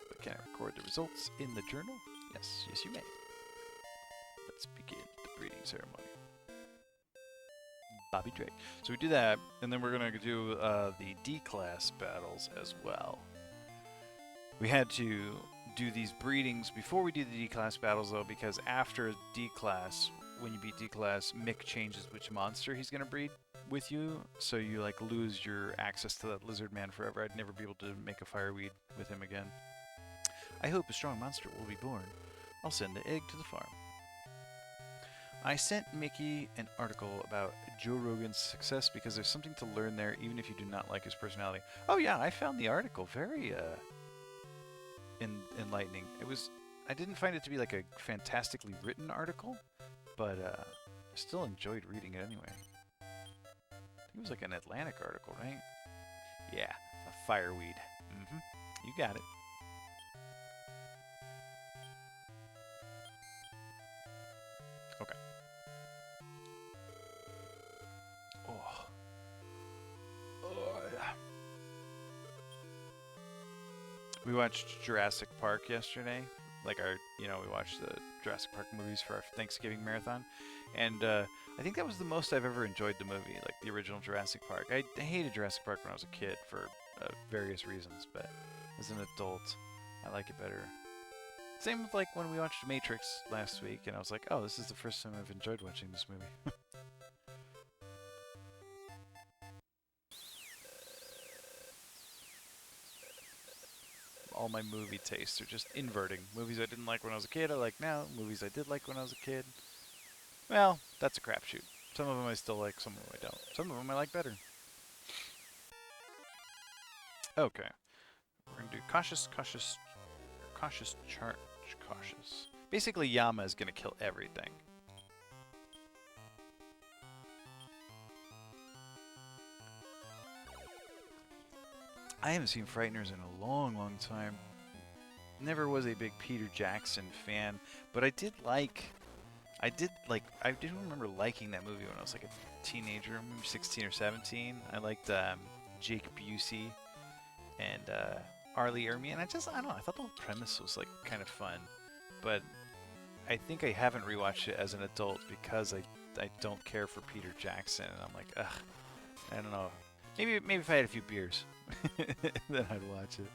But can I record the results in the journal? Yes, yes you may. Let's begin the breeding ceremony. Bobby Drake. So we do that, and then we're going to do the D-class battles as well. We had to do these breedings before we do the D-class battles, though, because after D-class, when you beat D-class, Mick changes which monster he's going to breed with you, so you like lose your access to that Lizard Man forever. I'd never be able to make a fireweed with him again. I hope a strong monster will be born. I'll send the egg to the farm. I sent Mickey an article about Joe Rogan's success because there's something to learn there, even if you do not like his personality. Oh yeah, I found the article very enlightening. I didn't find it to be like a fantastically written article, but I still enjoyed reading it anyway. I think it was like an Atlantic article, right? Yeah, a fireweed. You got it. Okay. We watched Jurassic Park yesterday. Like we watched the Jurassic Park movies for our Thanksgiving marathon. And I think that was the most I've ever enjoyed the movie, like the original Jurassic Park. I hated Jurassic Park when I was a kid for various reasons, but as an adult, I like it better. Same with like when we watched Matrix last week, and I was like, oh, this is the first time I've enjoyed watching this movie. All my movie tastes are just inverting. Movies I didn't like when I was a kid, I like now. Movies I did like when I was a kid, well, that's a crapshoot. Some of them I still like, some of them I don't. Some of them I like better. Okay. We're gonna do cautious. Basically, Yama is gonna kill everything. I haven't seen Frighteners in a long, long time. never was a big Peter Jackson fan, but I do remember liking that movie when I was like a teenager, maybe 16 or 17. I liked Jake Busey and Arlie Ermey, and I don't know, I thought the whole premise was like kind of fun, but I think I haven't rewatched it as an adult because I don't care for Peter Jackson, and I'm like, ugh, I don't know. Maybe if I had a few beers, then I'd watch it.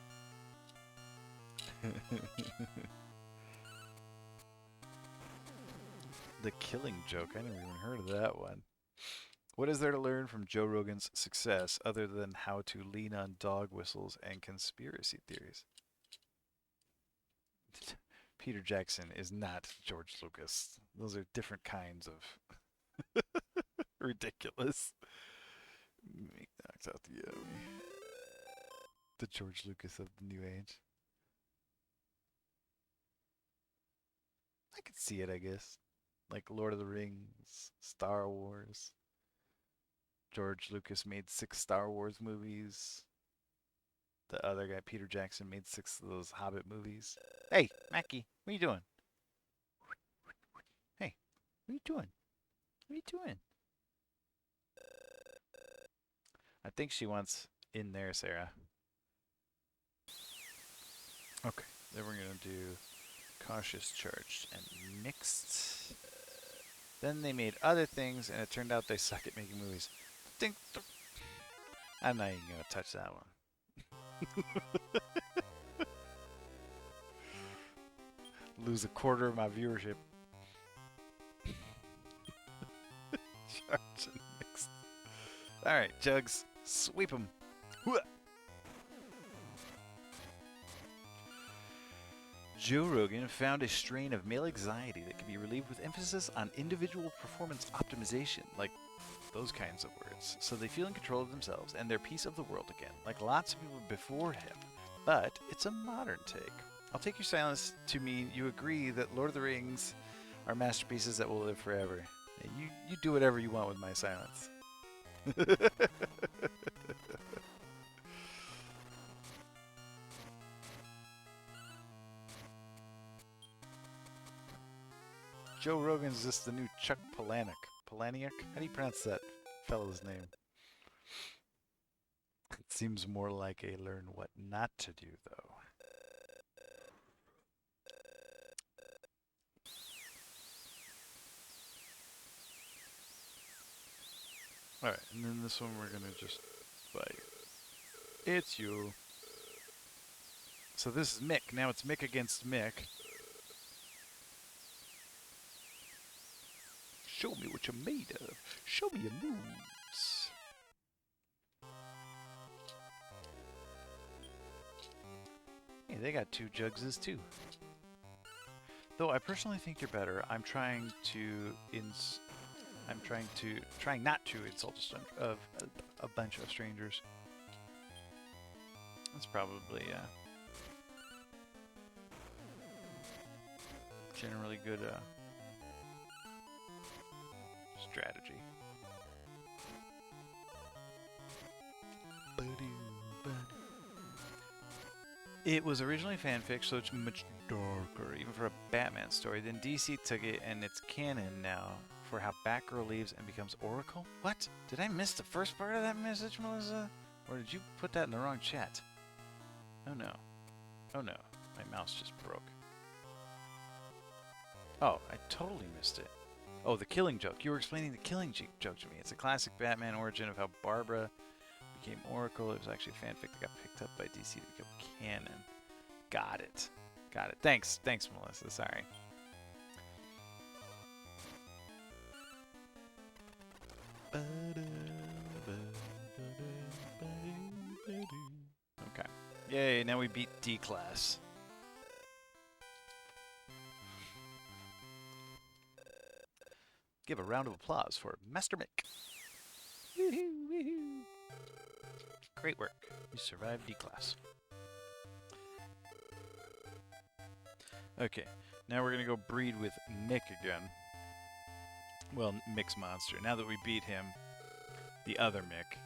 The Killing Joke. I never even heard of that one. What is there to learn from Joe Rogan's success other than how to lean on dog whistles and conspiracy theories? Peter Jackson is not George Lucas. Those are different kinds of ridiculous. Make knocks out the Yowie. The George Lucas of the new age. I could see it, I guess. Like Lord of the Rings, Star Wars. George Lucas made 6 Star Wars movies. The other guy, Peter Jackson, made 6 of those Hobbit movies. Hey, Mackie, what are you doing? Hey, what are you doing? What are you doing? I think she wants in there, Sarah. Okay, then we're going to do cautious, charged, and mixed. Then they made other things, and it turned out they suck at making movies. I'm not even going to touch that one. Lose a quarter of my viewership. Charged and mixed. Alright, Jugs, sweep them. Joe Rogan found a strain of male anxiety that can be relieved with emphasis on individual performance optimization, like those kinds of words, so they feel in control of themselves and their piece of the world again, like lots of people before him. But it's a modern take. I'll take your silence to mean you agree that Lord of the Rings are masterpieces that will live forever. You do whatever you want with my silence. Joe Rogan's just the new Chuck Palahniuk. Palahniuk? How do you pronounce that fellow's name? It seems more like a learn what not to do, though. Alright, and then this one we're gonna just bite. It's you. So this is Mick. Now it's Mick against Mick. Show me what you're made of. Show me your moves. Hey, they got 2 Jugses too. Though I personally think you're better. I'm trying not to insult a bunch of strangers. That's probably generally good strategy. It was originally fanfic, so it's much darker, even for a Batman story. Then DC took it, and it's canon now for how Batgirl leaves and becomes Oracle? What? Did I miss the first part of that message, Melissa? Or did you put that in the wrong chat? Oh no. Oh no. My mouse just broke. Oh, I totally missed it. Oh, the Killing Joke. You were explaining the Killing Joke to me. It's a classic Batman origin of how Barbara became Oracle. It was actually a fanfic that got picked up by DC to become canon. Got it. Got it. Thanks. Thanks, Melissa. Sorry. Okay. Yay, now we beat D-Class. Give a round of applause for Master Mick. Woohoo, woohoo. Great work. You survived D-Class. Okay, now we're going to go breed with Mick again. Well, Mick's monster. Now that we beat him, the other Mick,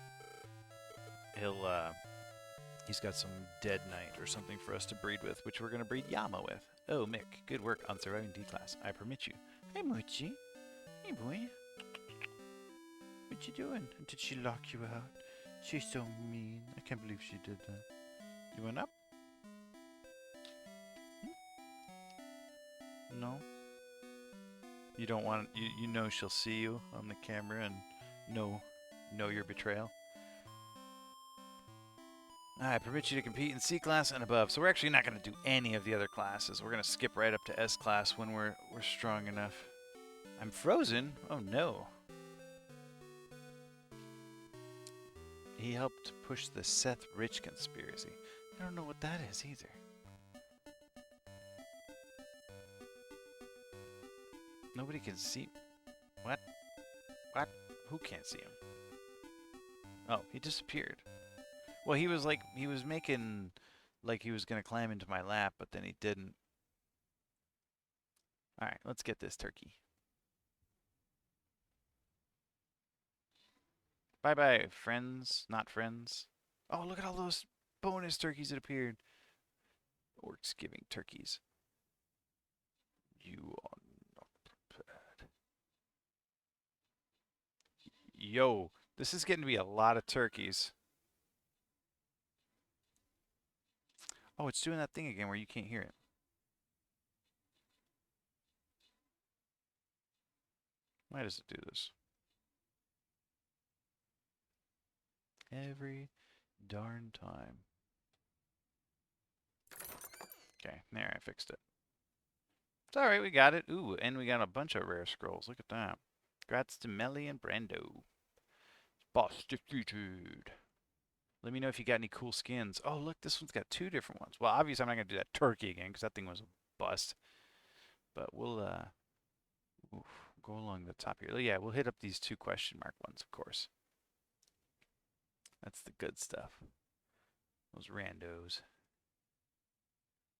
He's got some dead knight or something for us to breed with, which we're going to breed Yama with. Oh, Mick, good work on surviving D-class. I permit you. Hey, Mochi. Hey, boy. What you doing? Did she lock you out? She's so mean. I can't believe she did that. You went up? No? You don't want... You know she'll see you on the camera and know your betrayal? I permit you to compete in C class and above. So we're actually not going to do any of the other classes. We're going to skip right up to S class when we're strong enough. I'm frozen? Oh no. He helped push the Seth Rich conspiracy. I don't know what that is either. Nobody can see... What? What? Who can't see him? Oh, he disappeared. Well, he was making like he was going to climb into my lap, but then he didn't. All right, let's get this turkey. Bye-bye, friends, not friends. Oh, look at all those bonus turkeys that appeared. Orcs giving turkeys. You are not prepared. Yo, this is getting to be a lot of turkeys. Oh, it's doing that thing again where you can't hear it. Why does it do this? Every darn time. Okay, there, I fixed it. It's alright, we got it. Ooh, and we got a bunch of rare scrolls. Look at that. Congrats to Melly and Brando. Boss defeated. Let me know if you got any cool skins. Oh, look, this one's got 2 different ones. Well, obviously I'm not going to do that turkey again because that thing was a bust. But we'll go along the top here. Yeah, we'll hit up these 2 question mark ones, of course. That's the good stuff. Those randos.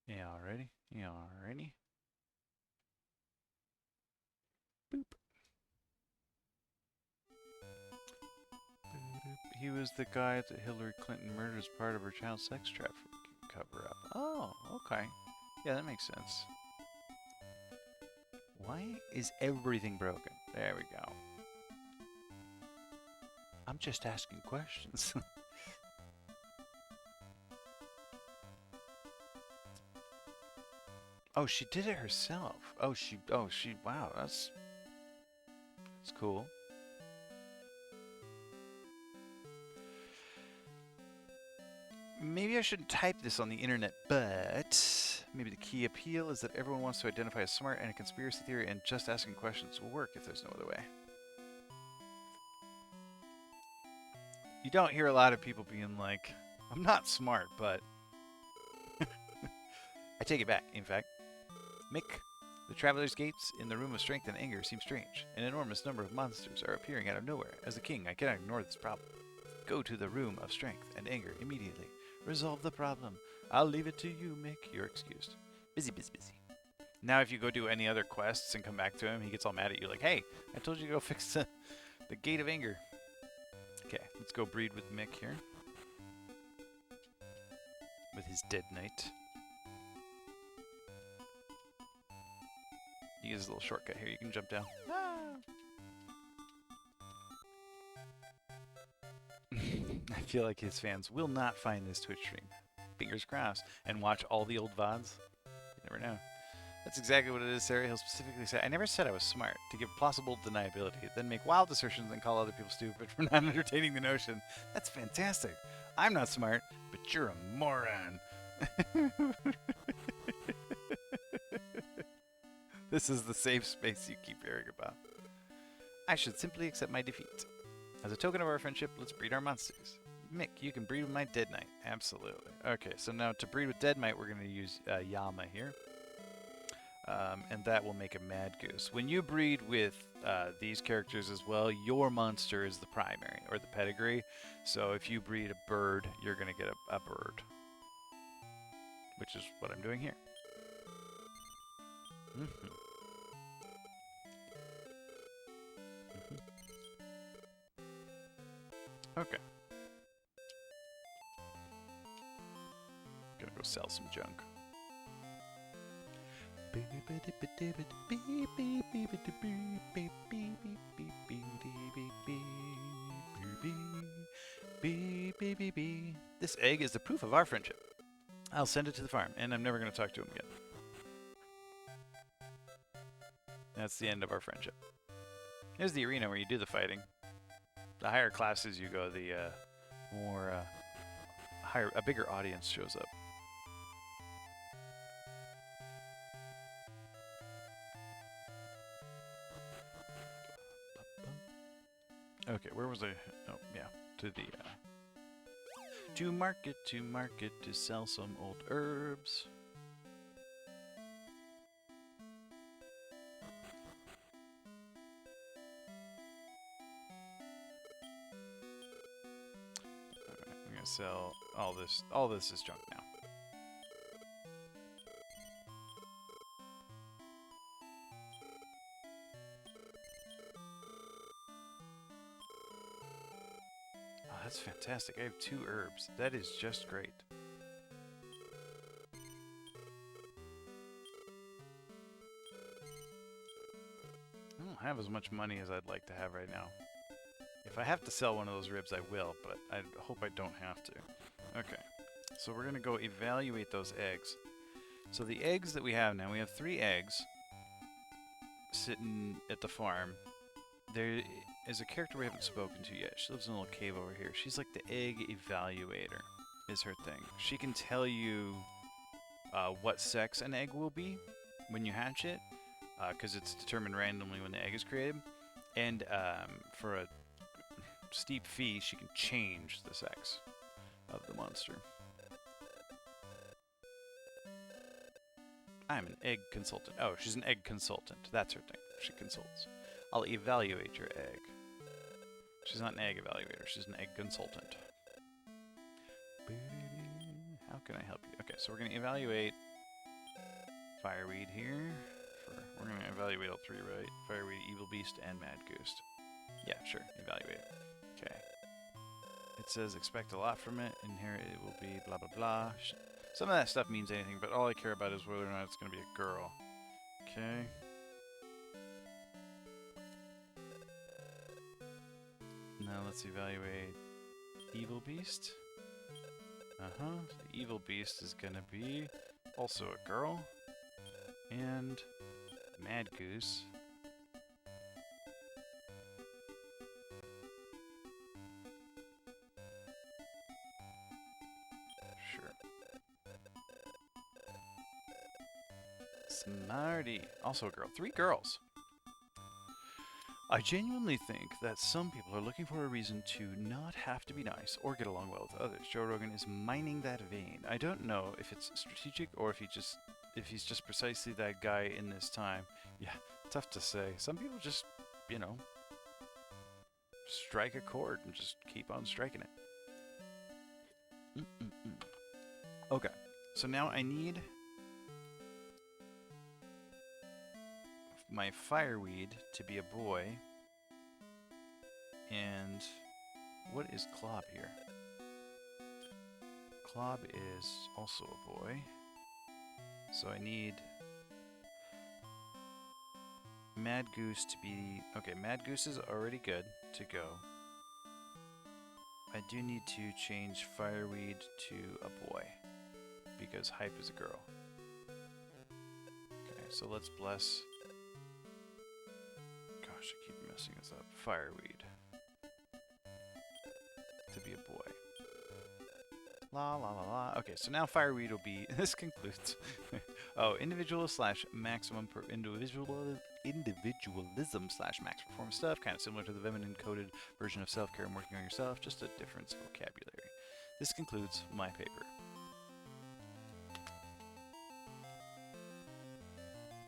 Yeah, already? Yeah, already? Boop. He was the guy that Hillary Clinton murdered as part of her child sex trafficking cover-up. Oh, okay. Yeah, that makes sense. Why is everything broken? There we go. I'm just asking questions. Oh, she did it herself. Oh, wow, that's cool. Maybe I shouldn't type this on the internet, but maybe the key appeal is that everyone wants to identify as smart, and a conspiracy theory and just asking questions will work if there's no other way. You don't hear a lot of people being like, I'm not smart, but... I take it back, in fact. Mick, the Traveler's Gates in the Room of Strength and Anger seem strange. An enormous number of monsters are appearing out of nowhere. As a king, I cannot ignore this problem. Go to the Room of Strength and Anger immediately. Resolve the problem. I'll leave it to you, Mick. You're excused. Busy, busy, busy. Now if you go do any other quests and come back to him, he gets all mad at you like, hey, I told you to go fix the Gate of Anger. Okay, let's go breed with Mick here. With his dead knight. He uses a little shortcut here. You can jump down. Ah. I feel like his fans will not find this Twitch stream. Fingers crossed. And watch all the old VODs. You never know. That's exactly what it is, Sarah. He'll specifically say, I never said I was smart. To give plausible deniability. Then make wild assertions and call other people stupid for not entertaining the notion. That's fantastic. I'm not smart, but you're a moron. This is the safe space you keep hearing about. I should simply accept my defeat. As a token of our friendship, let's breed our monsters. Mick, you can breed with my Dead Knight. Absolutely. Okay, so now to breed with Dead Knight, we're going to use Yama here. And that will make a Mad Goose. When you breed with these characters as well, your monster is the primary, or the pedigree. So if you breed a bird, you're going to get a bird. Which is what I'm doing here. Mm-hmm. Okay. sell some junk. This egg is the proof of our friendship. I'll send it to the farm, and I'm never going to talk to him again. That's the end of our friendship. Here's the arena where you do the fighting. The higher classes you go, the more a bigger audience shows up. Okay, where was I? Oh, yeah, to the to market to sell some old herbs. I'm gonna sell all this. All this is junk now. Oh, that's fantastic. I have 2 herbs. That is just great. I don't have as much money as I'd like to have right now. If I have to sell one of those ribs, I will, but I hope I don't have to. Okay, so we're going to go evaluate those eggs. So the eggs that we have now, we have 3 eggs sitting at the farm. There is a character we haven't spoken to yet. She lives in a little cave over here. She's like the egg evaluator is her thing. She can tell you what sex an egg will be when you hatch it, because it's determined randomly when the egg is created. And for a steep fee, she can change the sex of the monster. I'm an egg consultant. Oh, she's an egg consultant. That's her thing. She consults. I'll evaluate your egg. She's not an egg evaluator. She's an egg consultant. How can I help you? Okay, so we're going to evaluate Fireweed here. We're going to evaluate all 3, right? Fireweed, Evil Beast, and Mad Goose. Yeah, sure. Evaluate it. Okay. It says expect a lot from it, and here it will be blah, blah, blah. Some of that stuff means anything, but all I care about is whether or not it's going to be a girl. Okay. Now let's evaluate Evil Beast. The Evil Beast is going to be also a girl. And Mad Goose. Sure. Smarty. Also a girl. 3 girls. I genuinely think that some people are looking for a reason to not have to be nice or get along well with others. Joe Rogan is mining that vein. I don't know if it's strategic or if he's just precisely that guy in this time. Yeah, tough to say. Some people just, you know, strike a chord and just keep on striking it. Okay, so now I need my Fireweed to be a boy. And what is Clob here? Clob is also a boy. So I need Mad Goose to be... Okay, Mad Goose is already good to go. I do need to change Fireweed to a boy, because Hype is a girl. Okay, so let's bless... Gosh, I keep messing this up. Fireweed to be a boy. La la la la. Okay, so now Fireweed will be... This concludes... Oh, individual / maximum per individualism / max performance stuff. Kind of similar to the feminine coded version of self-care and working on yourself. Just a different vocabulary. This concludes my paper.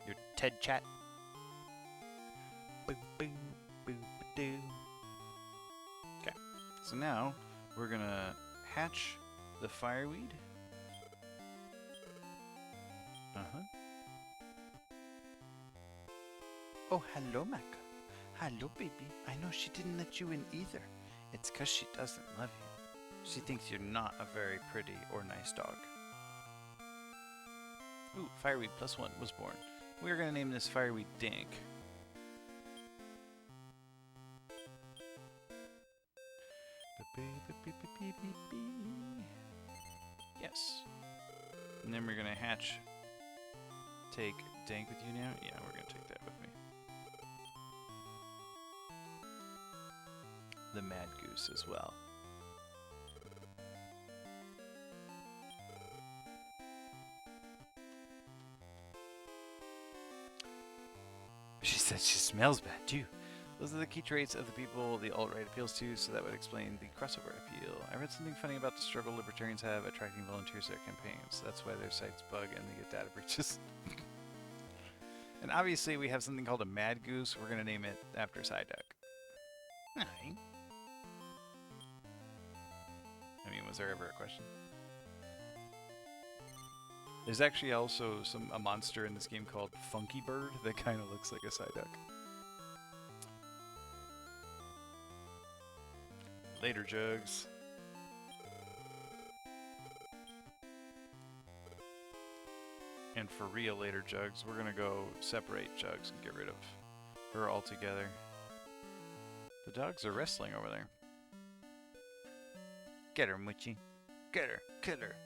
Your TED chat. Okay, so now we're gonna hatch the Fireweed. Oh, hello, Mac. Hello, baby. I know she didn't let you in either. It's 'cause she doesn't love you. She thinks you're not a very pretty or nice dog. Ooh, Fireweed +1 was born. We're gonna name this Fireweed Dink. Yes. And then we're gonna hatch. Take Dank with you now? Yeah, we're gonna take that with me. The Mad Goose as well. She said she smells bad too. Those are the key traits of the people the alt-right appeals to, so that would explain the crossover appeal. I read something funny about the struggle libertarians have attracting volunteers to their campaigns. That's why their sites bug and they get data breaches. And obviously we have something called a Mad Goose. We're going to name it after Psyduck. Aye. I mean, was there ever a question? There's actually also a monster in this game called Funky Bird that kind of looks like a Psyduck. Later, Jugs. And for real, later, Jugs, we're gonna go separate Jugs and get rid of her altogether. The dogs are wrestling over there. Get her, Moochie. Get her. Kill her.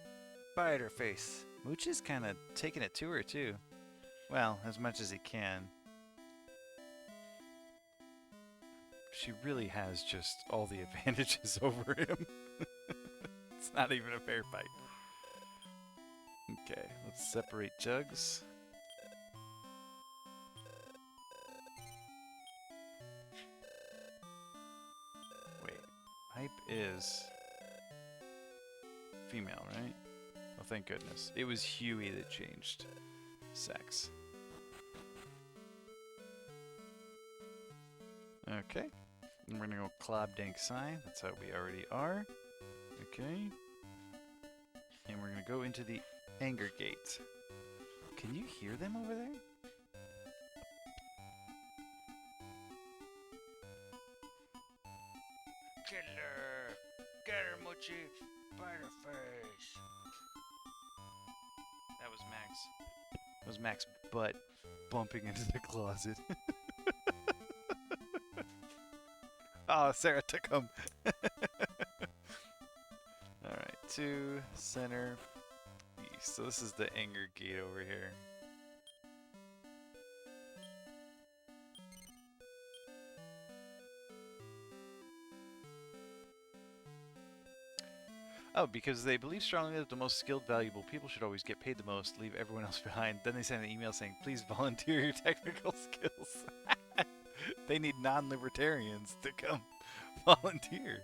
Bite her face. Moochie's kind of taking it to her, too. Well, as much as he can. She really has just all the advantages over him. It's not even a fair fight. Okay, let's separate Jugs. Wait, Hype is female, right? Oh, thank goodness. It was Huey that changed sex. Okay. And we're gonna go Clob Dank Sigh. That's how we already are. Okay. And we're gonna go into the Anger Gate. Can you hear them over there? Kill her! Get her, Moochie! Bite her face! That was Max. That was Max butt bumping into the closet. Oh, Sarah took him. Alright, 2, center, east. So this is the Anger Gate over here. Oh, because they believe strongly that the most skilled, valuable people should always get paid the most, leave everyone else behind. Then they send an email saying, please volunteer your technical skills. They need non-libertarians to come volunteer.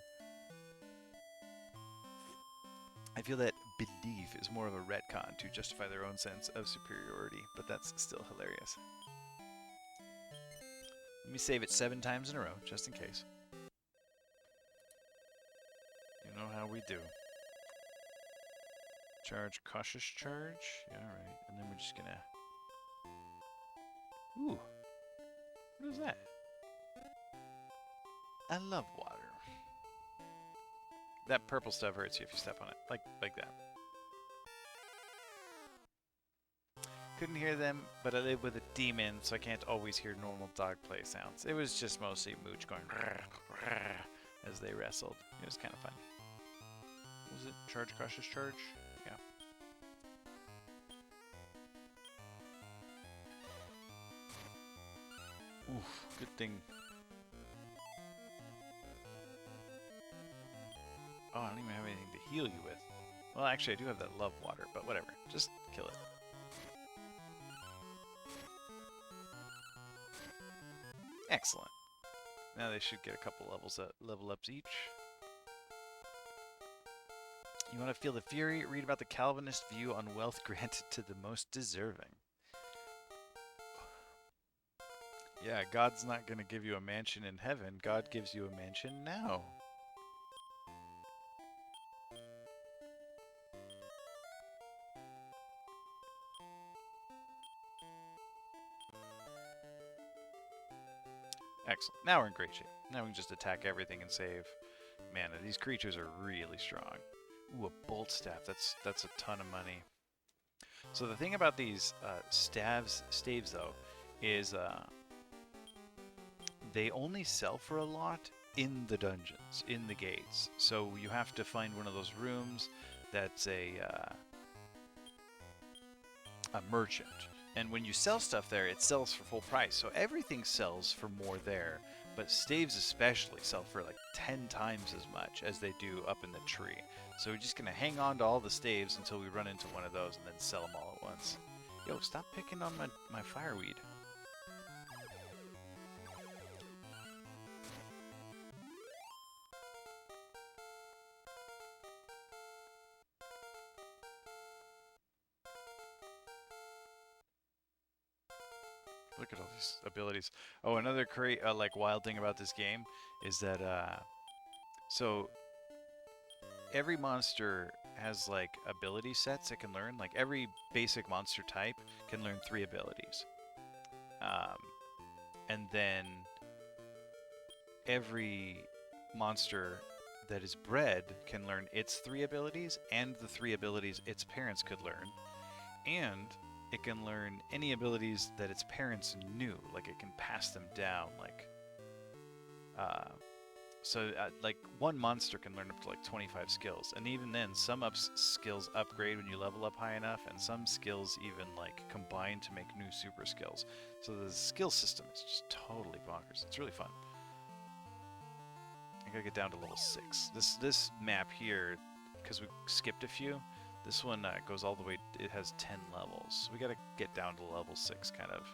I feel that belief is more of a retcon to justify their own sense of superiority, but that's still hilarious. Let me save it 7 times in a row, just in case. You know how we do. Charge, cautious charge. Yeah, alright. And then we're just gonna... Ooh. What is that? I love water. That purple stuff hurts you if you step on it. Like that. Couldn't hear them, but I live with a demon, so I can't always hear normal dog play sounds. It was just mostly Mooch going as they wrestled. It was kind of fun. What was it? Charge, cautious charge? Yeah. Oof, good thing. Oh, I don't even have anything to heal you with. Well, actually, I do have that love water, but whatever. Just kill it. Excellent. Now they should get a couple level ups each. You want to feel the fury? Read about the Calvinist view on wealth granted to the most deserving. Yeah, God's not going to give you a mansion in heaven. God gives you a mansion now. Excellent. Now we're in great shape. Now we can just attack everything and save mana. These creatures are really strong. Ooh, a bolt staff. That's a ton of money. So the thing about these staves though, is they only sell for a lot in the dungeons, in the gates. So you have to find one of those rooms that's a merchant. And when you sell stuff there, it sells for full price. So everything sells for more there. But staves especially sell for like 10 times as much as they do up in the tree. So we're just going to hang on to all the staves until we run into one of those and then sell them all at once. Yo, stop picking on my fireweed. Look at all these abilities. Oh, another like wild thing about this game is that so every monster has like ability sets it can learn. Like every basic monster type can learn 3 abilities, and then every monster that is bred can learn its 3 abilities and the 3 abilities its parents could learn, and it can learn any abilities that its parents knew, like it can pass them down, like like one monster can learn up to like 25 skills, and even then some skills upgrade when you level up high enough, and some skills even like combine to make new super skills. So the skill system is just totally bonkers. It's really fun. I gotta get down to level 6. This map here, because we skipped a few, this one goes all the way, it has 10 levels. So we gotta get down to level 6 kind of,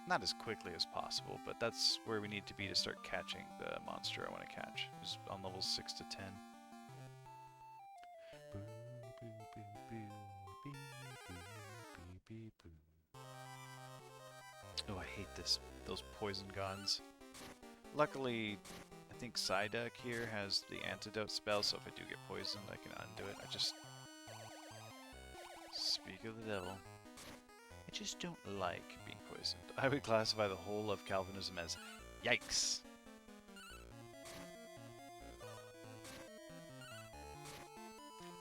not as quickly as possible, but that's where we need to be to start catching the monster I want to catch, is on levels 6 to 10. Oh, I hate those poison guns. Luckily, I think Psyduck here has the antidote spell, so if I do get poisoned, I can undo it. I just... Speak of the devil. I just don't like being poisoned. I would classify the whole of Calvinism as yikes.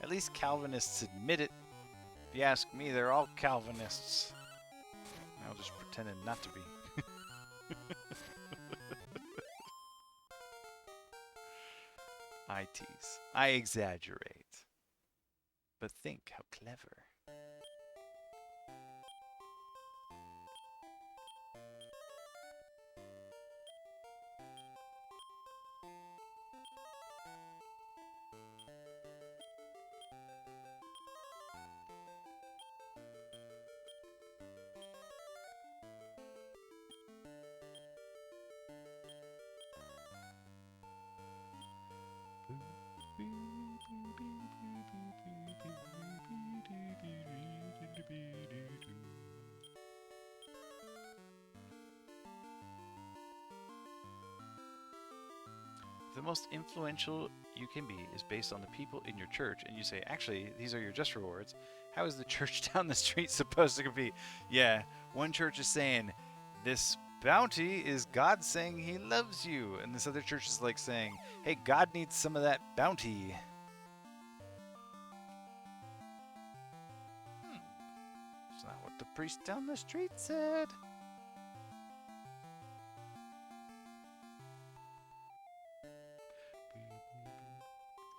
At least Calvinists admit it. If you ask me, they're all Calvinists. I'll just pretending not to be. I tease. I exaggerate. But think how clever. The most influential you can be is based on the people in your church, and you say, actually, these are your just rewards. How is the church down the street supposed to compete? Yeah, one church is saying, this bounty is God saying he loves you, and this other church is like saying, hey, God needs some of that bounty. It's not what the priest down the street said.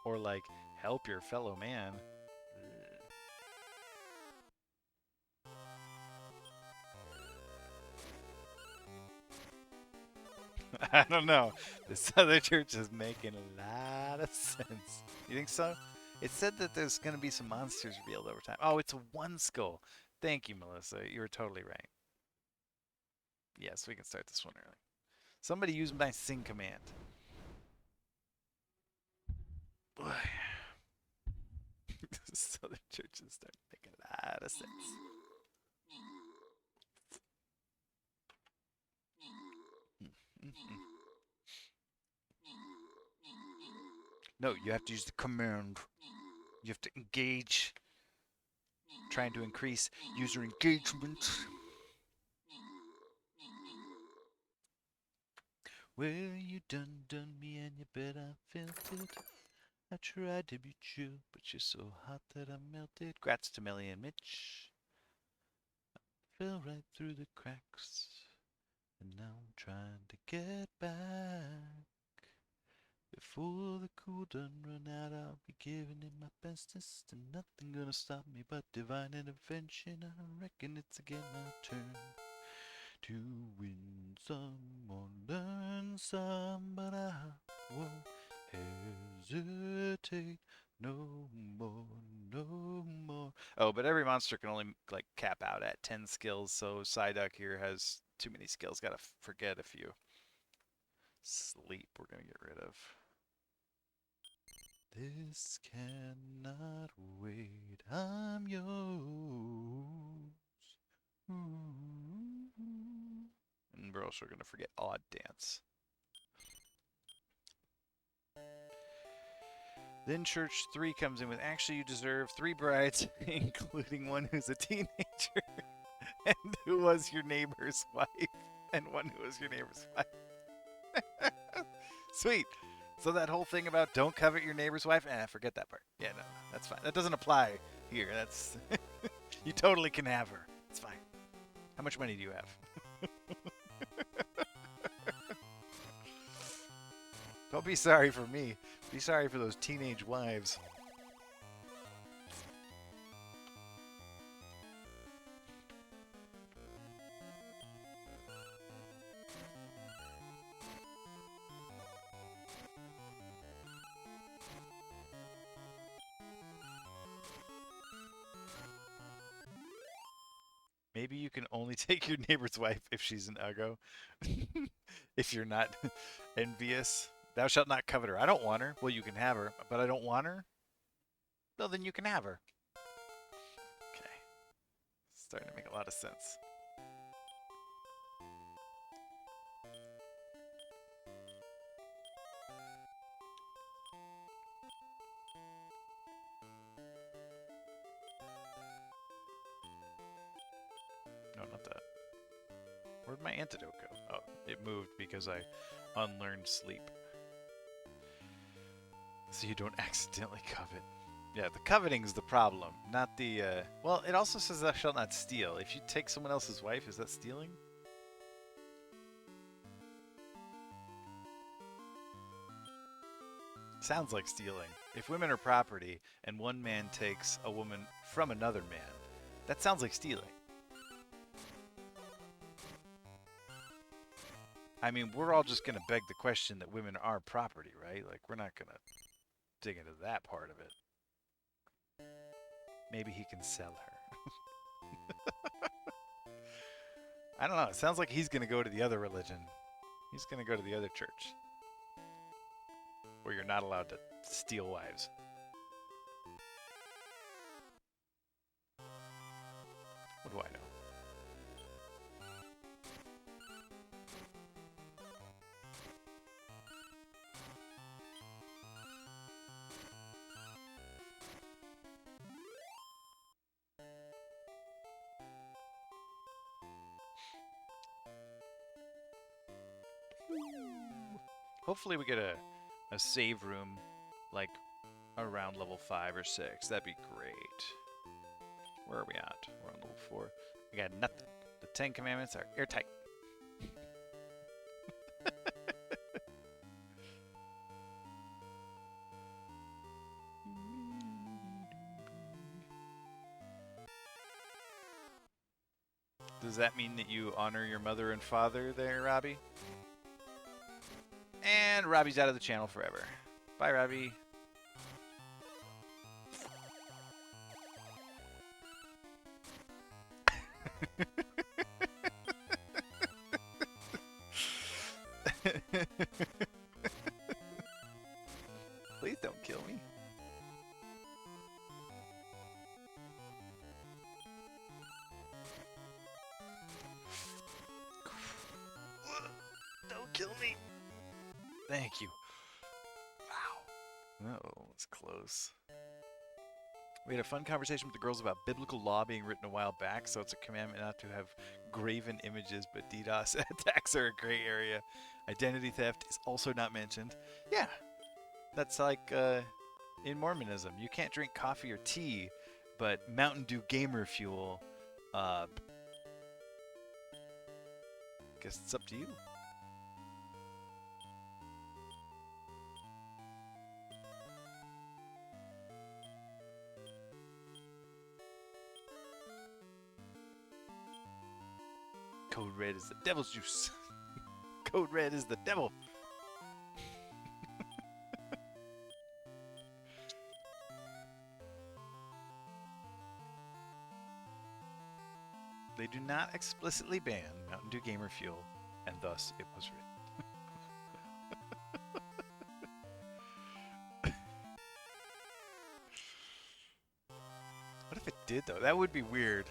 Or like, help your fellow man. I don't know. This other church is making a lot of sense. You think so? It said that there's going to be some monsters revealed over time. Oh, it's a 1 skull. Thank you, Melissa. You were totally right. Yes, we can start this one early. Somebody use my sing command. Boy. This other church is starting to make a lot of sense. No, you have to use the command. You have to engage. Trying to increase user engagement. Well, you done me and you bet I felt it. I tried to be chill, but you're so hot that I melted. Grats to Millie and Mitch. Fell right through the cracks, and now I'm trying to get back. Before the cool done run out, I'll be giving it my bestest, and nothing gonna stop me but divine intervention. I reckon it's again my turn to win some or learn some, but I won't hesitate no more, no more. Oh, but every monster can only like cap out at 10 skills, so Psyduck here has too many skills. Gotta forget a few. Sleep, we're gonna get rid of. This cannot wait, I'm yours. And we're also going to forget Odd Dance. Then Church 3 comes in with, actually you deserve 3 brides, including one who's a teenager, and who was your neighbor's wife, and one who was your neighbor's wife. Sweet. So that whole thing about don't covet your neighbor's wife, forget that part. Yeah, no, that's fine. That doesn't apply here. That's you totally can have her. It's fine. How much money do you have? Don't be sorry for me. Be sorry for those teenage wives. Maybe you can only take your neighbor's wife if she's an Uggo. If you're not envious. Thou shalt not covet her. I don't want her. Well, you can have her, but I don't want her. Well, then you can have her. Okay. Starting to make a lot of sense. No, not that. Where'd my antidote go? Oh, it moved because I unlearned sleep. So you don't accidentally covet. Yeah, the coveting's the problem, not the, well, it also says thou shalt not steal. If you take someone else's wife, is that stealing? Sounds like stealing. If women are property and one man takes a woman from another man, that sounds like stealing. I mean, we're all just going to beg the question that women are property, right? Like, we're not going to dig into that part of it. Maybe he can sell her. I don't know. It sounds like he's going to go to the other religion. He's going to go to the other church. Where you're not allowed to steal wives. What do I know? Hopefully we get a save room like around level 5 or 6. That'd be great. Where are we at? We're on level 4. We got nothing. The 10 commandments are airtight. Does that mean that you honor your mother and father there, Robbie? And Robbie's out of the channel forever. Bye, Robbie. Please don't kill me. Don't kill me. Thank you. Wow. Oh, it's close. We had a fun conversation with the girls about biblical law being written a while back, so it's a commandment not to have graven images, but DDoS attacks are a gray area. Identity theft is also not mentioned. Yeah, that's like, In Mormonism, you can't drink coffee or tea, but Mountain Dew gamer fuel, guess it's up to you. Code Red is the devil's juice. Code Red is the devil. They do not explicitly ban Mountain Dew gamer fuel, and thus it was written. What if it did, though? That would be weird.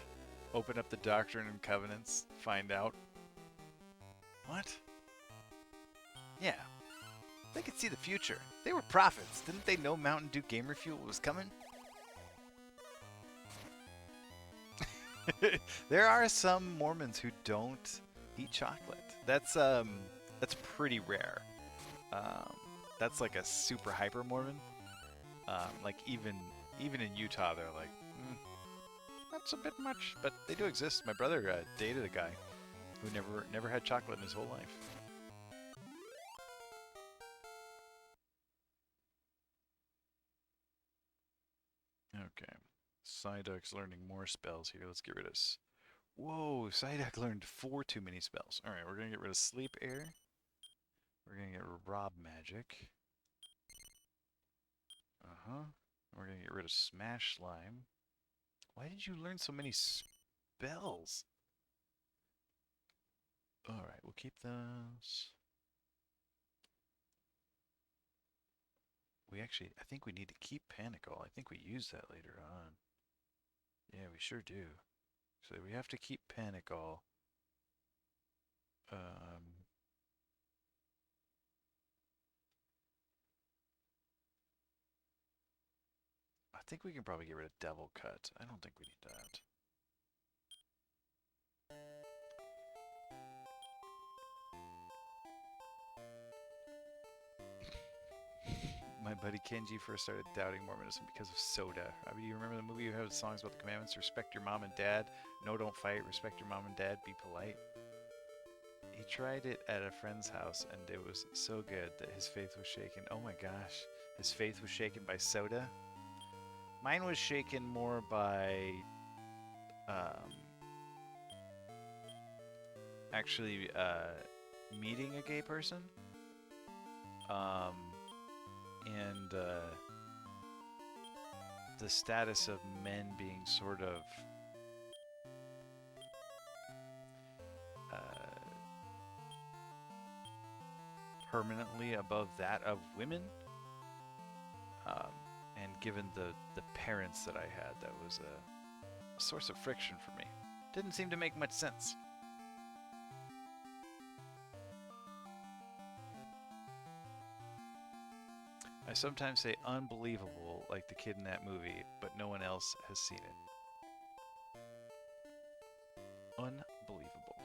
Open up the Doctrine and Covenants, find out. What? Yeah. They could see the future. They were prophets. Didn't they know Mountain Dew gamer fuel was coming? There are some Mormons who don't eat chocolate. That's pretty rare. That's like a super hyper Mormon. Like even in Utah, they're like, that's a bit much, but they do exist. My brother dated a guy who never had chocolate in his whole life. Okay. Psyduck's learning more spells here. Let's get rid of... Whoa, Psyduck learned 4 too many spells. Alright, we're going to get rid of Sleep Air. We're going to get rid of Rob Magic. We're going to get rid of Smash Slime. Why did you learn so many spells? Alright, we'll keep those. I think we need to keep Panicle. I think we use that later on. Yeah, we sure do. So we have to keep Panicle. I think we can probably get rid of Devil Cut. I don't think we need that. My buddy Kenji first started doubting Mormonism because of soda. I mean, you remember the movie you have songs about the commandments? Respect your mom and dad. No, don't fight. Respect your mom and dad. Be polite. He tried it at a friend's house, and it was so good that his faith was shaken. Oh my gosh. His faith was shaken by soda? Mine was shaken more by... actually, meeting a gay person. And the status of men being sort of permanently above that of women, and given the parents that I had, that was a source of friction for me. Didn't seem to make much sense. I sometimes say unbelievable, like the kid in that movie, but no one else has seen it. Unbelievable.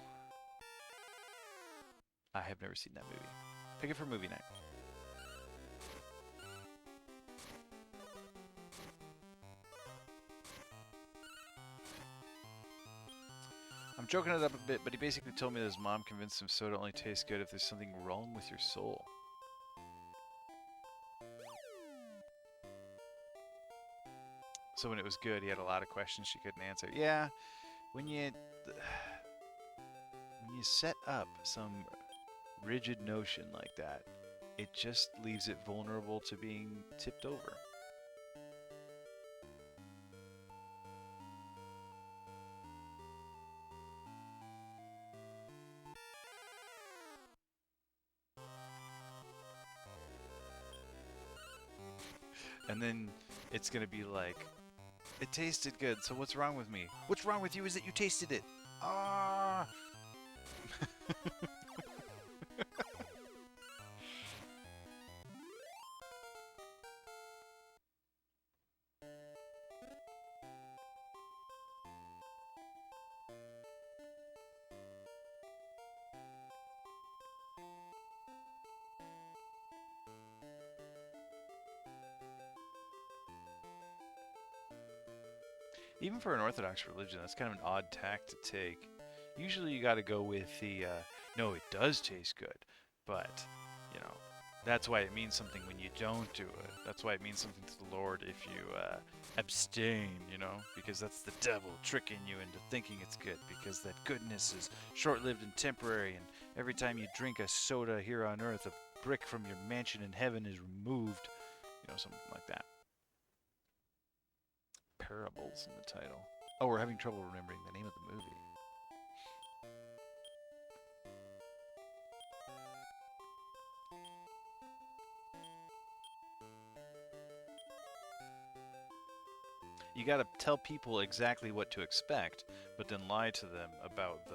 I have never seen that movie. Pick it for movie night. I'm joking it up a bit, but he basically told me that his mom convinced him soda only tastes good if there's something wrong with your soul. So when it was good, he had a lot of questions she couldn't answer. Yeah, when you set up some rigid notion like that, it just leaves it vulnerable to being tipped over. And then it's gonna be like, it tasted good, so what's wrong with me? What's wrong with you is that you tasted it. Ah! Even for an Orthodox religion, that's kind of an odd tack to take. Usually you got to go with the, no, it does taste good, but, you know, that's why it means something when you don't do it. That's why it means something to the Lord if you abstain, you know, because that's the devil tricking you into thinking it's good, because that goodness is short-lived and temporary, and every time you drink a soda here on earth, a brick from your mansion in heaven is removed, you know, something like that. Parables in the title. Oh, we're having trouble remembering the name of the movie. You gotta tell people exactly what to expect, but then lie to them about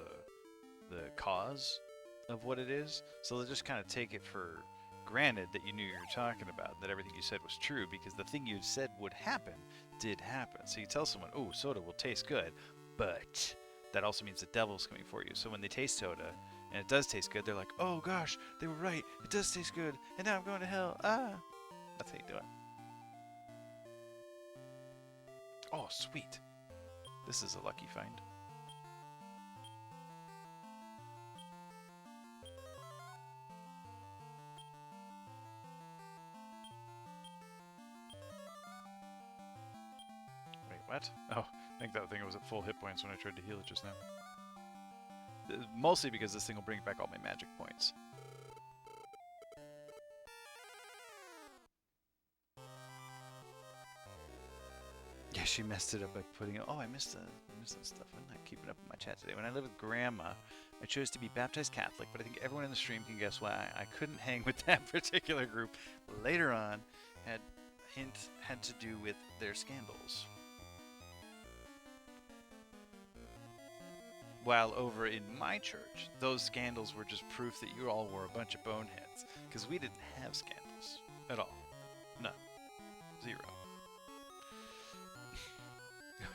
the cause of what it is. So they'll just kind of take it for granted that you knew you were talking about, that everything you said was true, because the thing you said would happen did happen. So you tell someone, oh, soda will taste good, but that also means the devil's coming for you. So when they taste soda and it does taste good, they're like, oh gosh, they were right, it does taste good, and now I'm going to hell. Ah, that's how you do it. Oh, sweet. This is a lucky find. Wait, what? Oh, I think that thing was at full hit points when I tried to heal it just now. Mostly because this thing will bring back all my magic points. Yeah, she messed it up by putting it. Oh, I missed the stuff. I'm not keeping up with my chat today. When I lived with Grandma, I chose to be baptized Catholic, but I think everyone in the stream can guess why I couldn't hang with that particular group. Later on, had to do with their scandals. While over in my church, those scandals were just proof that you all were a bunch of boneheads, because we didn't have scandals at all. None. Zero.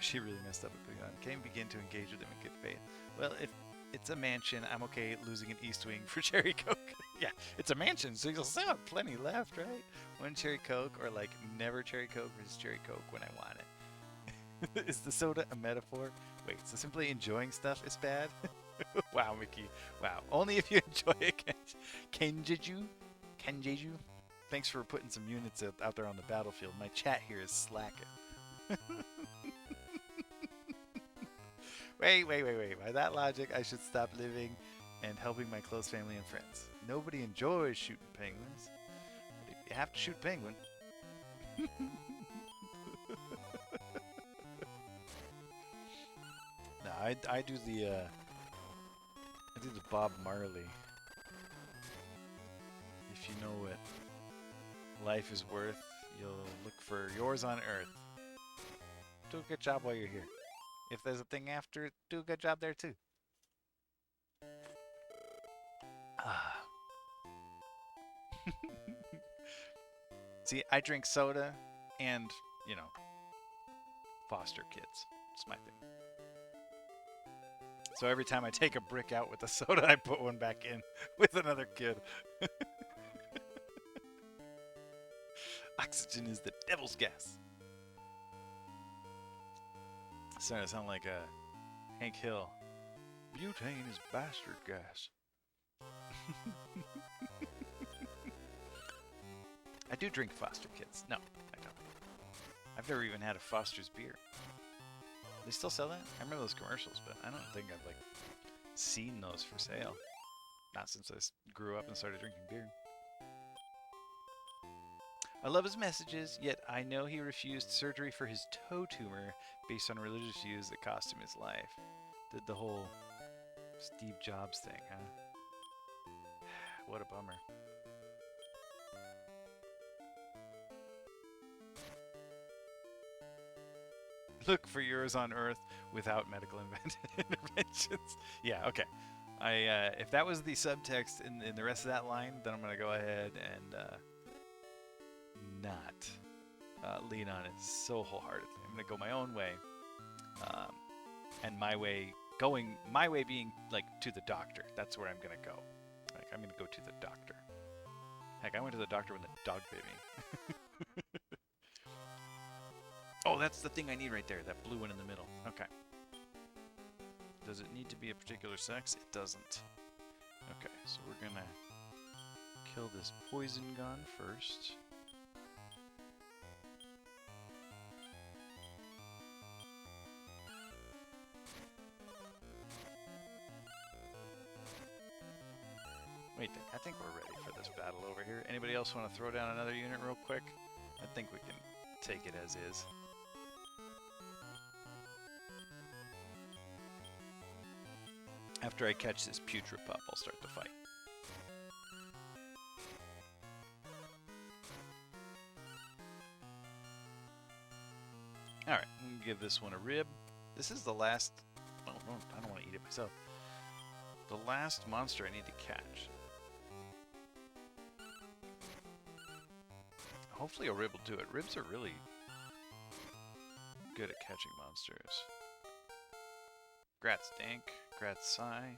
She really messed up at putting on. Can't begin to engage with them in good faith. Well, if it's a mansion, I'm okay losing an East Wing for Cherry Coke. Yeah, it's a mansion, so you'll still have plenty left, right? One Cherry Coke, or like never Cherry Coke versus Cherry Coke when I want it. Is the soda a metaphor? Wait, so simply enjoying stuff is bad? Wow, Mickey. Wow. Only if you enjoy it. Kenjeju? Kenjeju? Thanks for putting some units out there on the battlefield. My chat here is slacking. Wait. By that logic, I should stop living and helping my close family and friends. Nobody enjoys shooting penguins. But if you have to shoot a penguin... No, I do the Bob Marley. If you know what life is worth, you'll look for yours on earth. Do a good job while you're here. If there's a thing after it, do a good job there too. Ah. See, I drink soda and, you know, foster kids. It's my thing. So every time I take a brick out with the soda, I put one back in with another kid. Oxygen is the devil's gas. It's starting to sound like Hank Hill. Butane is bastard gas. I do drink foster kids. No, I don't. I've never even had a Foster's beer. They still sell that? I remember those commercials, but I don't think I've like seen those for sale. Not since I grew up and started drinking beer. I love his messages, yet I know he refused surgery for his toe tumor based on religious views that cost him his life. Did the whole Steve Jobs thing, huh? What a bummer. Look for yours on Earth without medical interventions. Yeah, okay. If that was the subtext in the rest of that line, then I'm going to go ahead and not lean on it so wholeheartedly. I'm going to go my own way. And my way being like to the doctor. That's where I'm going to go. Like, I'm going to go to the doctor. Heck, I went to the doctor when the dog bit me. Oh, that's the thing I need right there. That blue one in the middle. Okay. Does it need to be a particular sex? It doesn't. Okay, so we're gonna kill this poison gun first. Wait, I think we're ready for this battle over here. Anybody else want to throw down another unit real quick? I think we can take it as is. After I catch this putrid pup, I'll start the fight. Alright, I'm going to give this one a rib. This is the last... Oh, no, I don't want to eat it myself. The last monster I need to catch. Hopefully a rib will do it. Ribs are really good at catching monsters. Grats Dank. Grats Sai.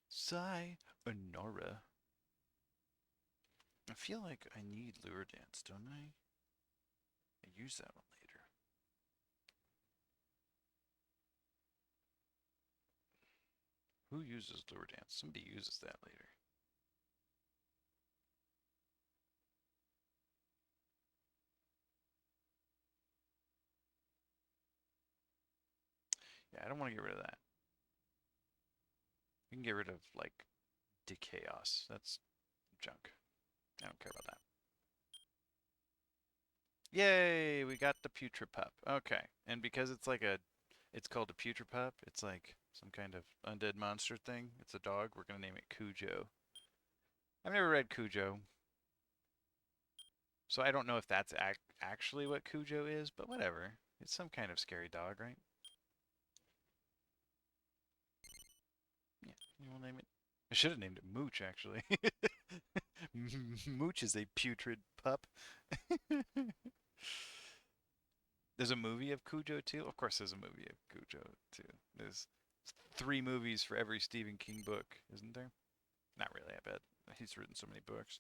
Sayonara. I feel like I need Lure Dance, don't I? I use that one later. Who uses Lure Dance? Somebody uses that later. Yeah, I don't want to get rid of that. We can get rid of, like, Dechaos. That's junk. I don't care about that. Yay! We got the Putrid Pup. Okay. And because it's like it's called a Putrid Pup, it's like some kind of undead monster thing. It's a dog. We're going to name it Cujo. I've never read Cujo, so I don't know if that's actually what Cujo is, but whatever. It's some kind of scary dog, right? Yeah, you will name it. I should have named it Mooch, actually. Mooch is a putrid pup. There's a movie of Cujo, too? Of course there's a movie of Cujo, too. There's 3 movies for every Stephen King book, isn't there? Not really, I bet. He's written so many books.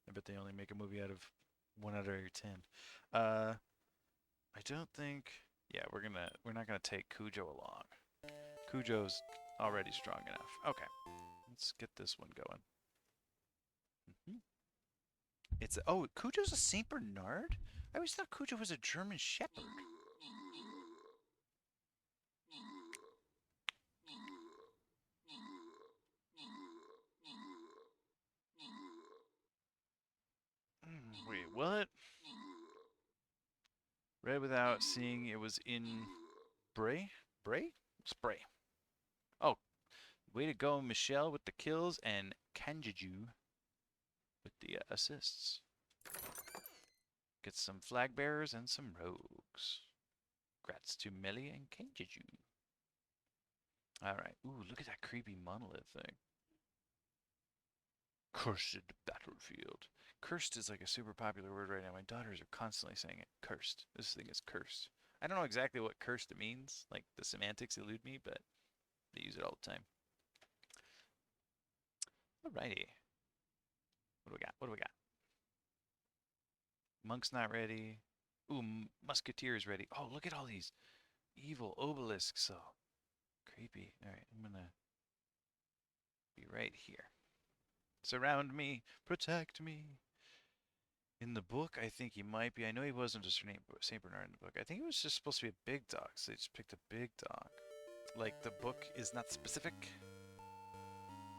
I bet they only make a movie out of 1 out of every 10. I don't think... Yeah, we're not gonna take Cujo along. Cujo's already strong enough. Okay, let's get this one going. Oh, Cujo's a Saint Bernard? I always thought Cujo was a German Shepherd. Wait, what? Read without seeing it was in Bray? Bray? Spray. Oh, way to go, Michelle with the kills and Kanjiju with the assists. Get some flag bearers and some rogues. Grats to Melee and Kanjiju. Alright. Ooh, look at that creepy monolith thing. Cursed battlefield. Cursed is like a super popular word right now. My daughters are constantly saying it. Cursed. This thing is cursed. I don't know exactly what cursed means. Like, the semantics elude me, but they use it all the time. Alrighty. What do we got? What do we got? Monk's not ready. Ooh, Musketeer is ready. Oh, look at all these evil obelisks. So creepy. Alright, I'm gonna be right here. Surround me. Protect me. In the book, I think he might be. I know he wasn't just named Saint Bernard in the book. I think he was just supposed to be a big dog, so they just picked a big dog. Like, the book is not specific.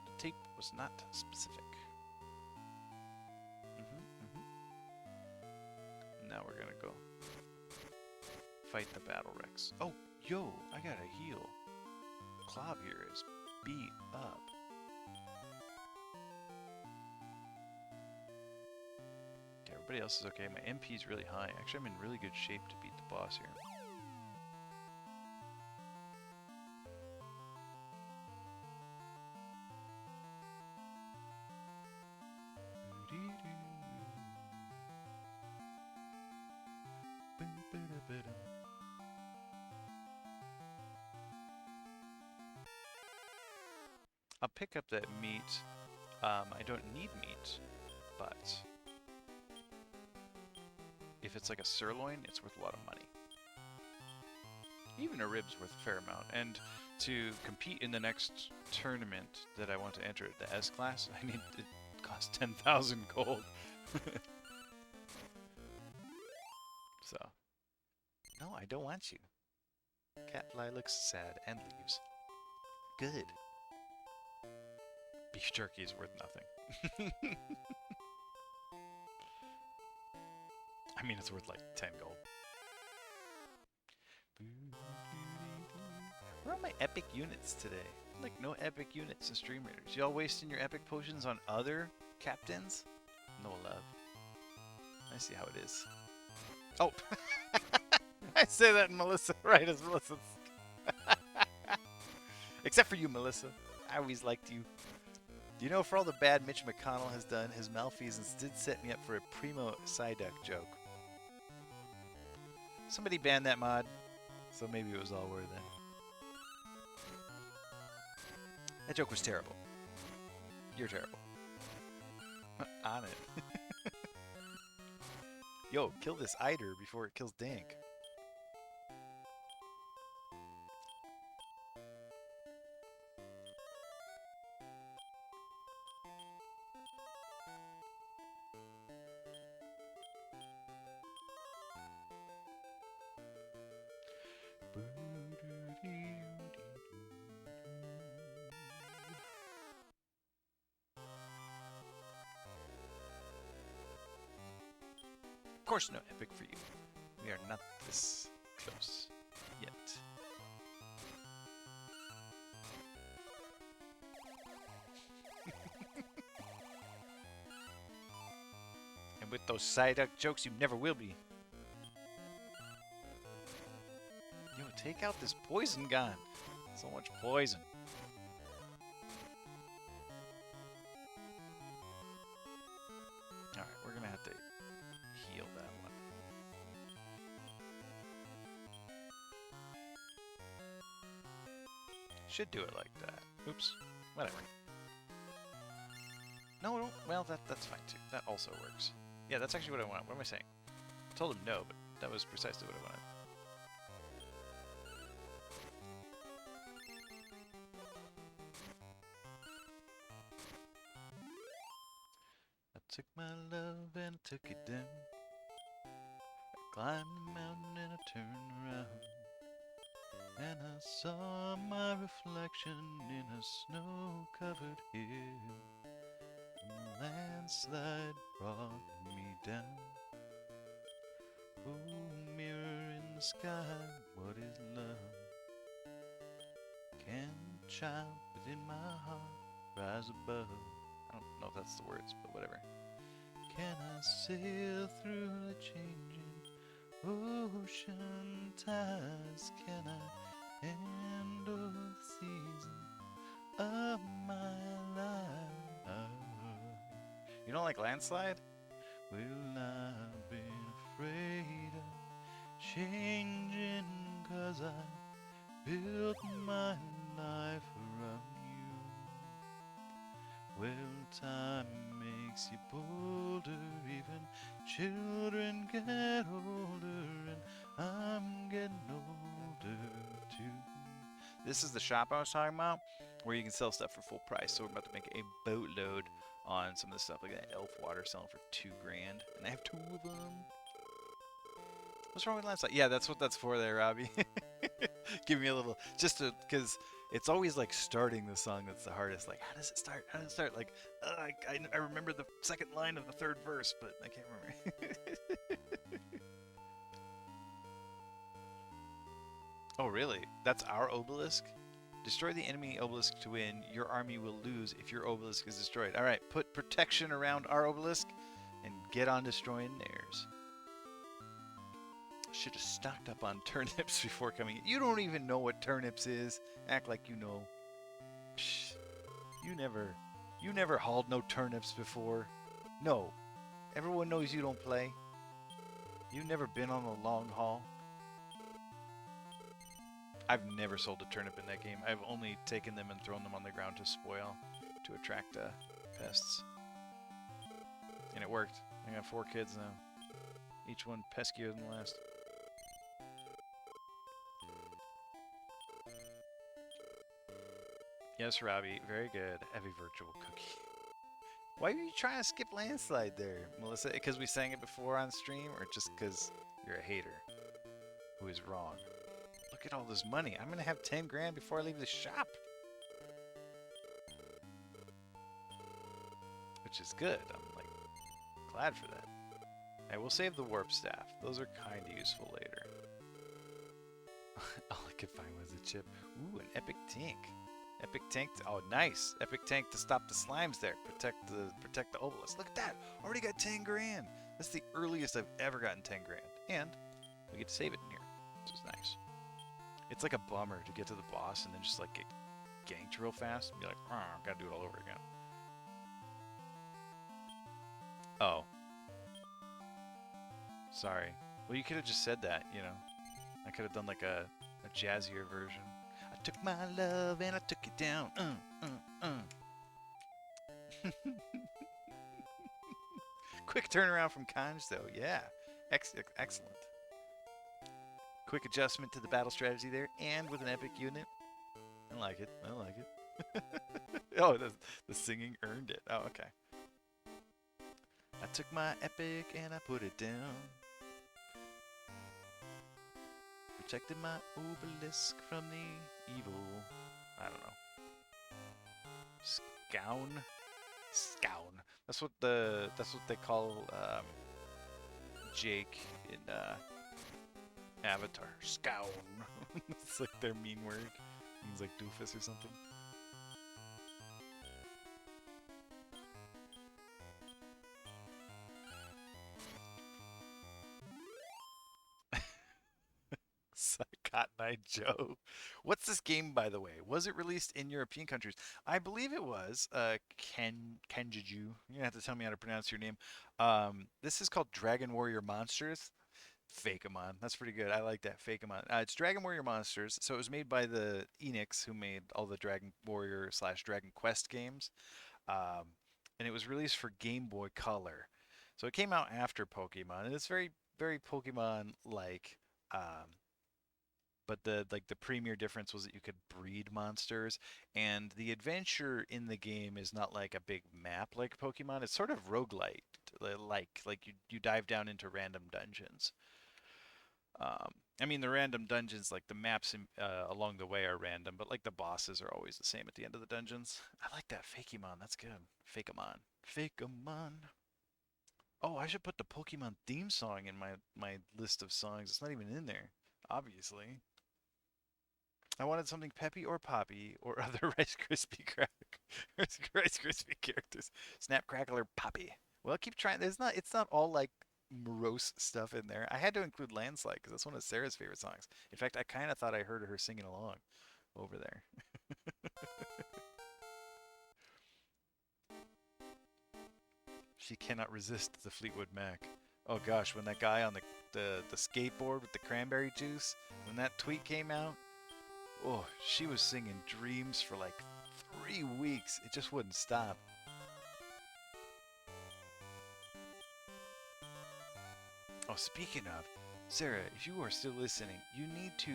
The tape was not specific. Now we're gonna go fight the Battle Rex. Oh, yo, I gotta heal. Clob here is beat up. Okay, everybody else is okay. My MP is really high. Actually, I'm in really good shape to beat the boss here. I'll pick up that meat. I don't need meat, but if it's like a sirloin, it's worth a lot of money. Even a rib's worth a fair amount. And to compete in the next tournament that I want to enter at the S class, I need it costs 10,000 gold. So, no, I don't want you. Catfly looks sad and leaves. Good. Beef jerky is worth nothing. I mean, it's worth like 10 gold. Where are my epic units today? Like, no epic units in Stream Raiders. Y'all wasting your epic potions on other captains? No love. I see how it is. Oh! I say that in Melissa, right as Melissa's. Except for you, Melissa. I always liked you. You know, for all the bad Mitch McConnell has done, his malfeasance did set me up for a primo Psyduck joke. Somebody banned that mod, so maybe it was all worth it. That joke was terrible. You're terrible. On it. Yo, kill this Eider before it kills Dank. Of course, no epic for you. We are not this close yet. And with those Psyduck jokes, you never will be. Yo, take out this poison gun. So much poison. Alright, we're gonna have to heal that one. Should do it like that. Oops. Whatever. No, well, that's fine too. That also works. Yeah, that's actually what I want. What am I saying? I told him no, but that was precisely what I wanted. I took my love and took it down. I climbed the mountain and I turned around. And I saw my reflection in a snow-covered hill. And the landslide brought me down. Oh, mirror in the sky, what is love? Can the child within my heart rise above? I don't know if that's the words, but whatever. Can I sail through the changing ocean tides? Can I handle the season of my life? You don't like landslide? Well, I've been afraid of changing 'cause I built my life around you. Well, time makes you bolder, even children get older, and I'm getting older too. This is the shop I was talking about, where you can sell stuff for full price. So we're about to make a boatload on some of the stuff, like that elf water selling for $2 grand, and I have 2 of them. What's wrong with landslide? Yeah, that's what that's for there, Robbie. Give me a little, just to, because it's always like starting the song that's the hardest. Like, how does it start? How does it start? Like, I remember the second line of the 3rd verse, but I can't remember. Oh, really? That's our obelisk? Destroy the enemy obelisk to win. Your army will lose if your obelisk is destroyed. Alright, put protection around our obelisk and get on destroying theirs. Should have stocked up on turnips before coming in. You don't even know what turnips is. Act like you know. Psh, you never hauled no turnips before. No. Everyone knows you don't play. You've never been on a long haul. I've never sold a turnip in that game. I've only taken them and thrown them on the ground to spoil, to attract pests. And it worked. I got 4 kids now. Each one peskier than the last. Yes, Robbie. Very good. Heavy virtual cookie. Why are you trying to skip landslide there, Melissa? Because we sang it before on stream, or just because you're a hater who is wrong? Look at all this money. I'm gonna have 10 grand before I leave the shop, which is good. I'm like glad for that. I will save the warp staff. Those are kind of useful later. All I could find was a chip. Ooh, an epic tank. Epic tank. Oh, nice. Epic tank to stop the slimes there. Protect the obelisk. Look at that. Already got 10 grand. That's the earliest I've ever gotten 10 grand. And we get to save it in here, which is nice. It's like a bummer to get to the boss and then just like get ganked real fast and be like, oh, gotta do it all over again. Oh. Sorry. Well, you could have just said that, you know. I could have done like a jazzier version. I took my love and I took it down. Quick turnaround from Kanj, though. Yeah. Excellent. Quick adjustment to the battle strategy there, and with an epic unit. I like it. I like it. Oh, the singing earned it. Oh, okay. I took my epic and I put it down. Protected my obelisk from the evil. I don't know. Scown? Scown. That's what they call Jake in Avatar. Scown. It's like their mean word. It means like doofus or something. Cotton-Eyed Joe. What's this game, by the way? Was it released in European countries? I believe it was. Kenjiju. You're gonna have to tell me how to pronounce your name. This is called Dragon Warrior Monsters. Fakeamon. That's pretty good. I like that. Fakeamon. It's Dragon Warrior Monsters. So it was made by the Enix, who made all the Dragon Warrior / Dragon Quest games. And it was released for Game Boy Color. So it came out after Pokemon, and it's very, very Pokemon-like. But the premier difference was that you could breed monsters, and the adventure in the game is not like a big map like Pokemon. It's sort of roguelite, like you dive down into random dungeons. I mean, the random dungeons, like the maps along the way, are random, but like the bosses are always the same at the end of the dungeons. I like that Fakeamon. That's good. Fakeamon. Fakeamon. Oh, I should put the Pokemon theme song in my list of songs. It's not even in there, obviously. I wanted something peppy or poppy or other Rice Krispie Rice Krispie characters. Snap, Crackle, or Poppy. Well, keep trying. It's not all like morose stuff in there. I had to include Landslide because that's one of Sarah's favorite songs. In fact, I kind of thought I heard her singing along over there. She cannot resist the Fleetwood Mac. Oh gosh, when that guy on the skateboard with the cranberry juice, when that tweet came out, oh, she was singing Dreams for like 3 weeks. It just wouldn't stop. Oh, speaking of, Sarah, if you are still listening, you need to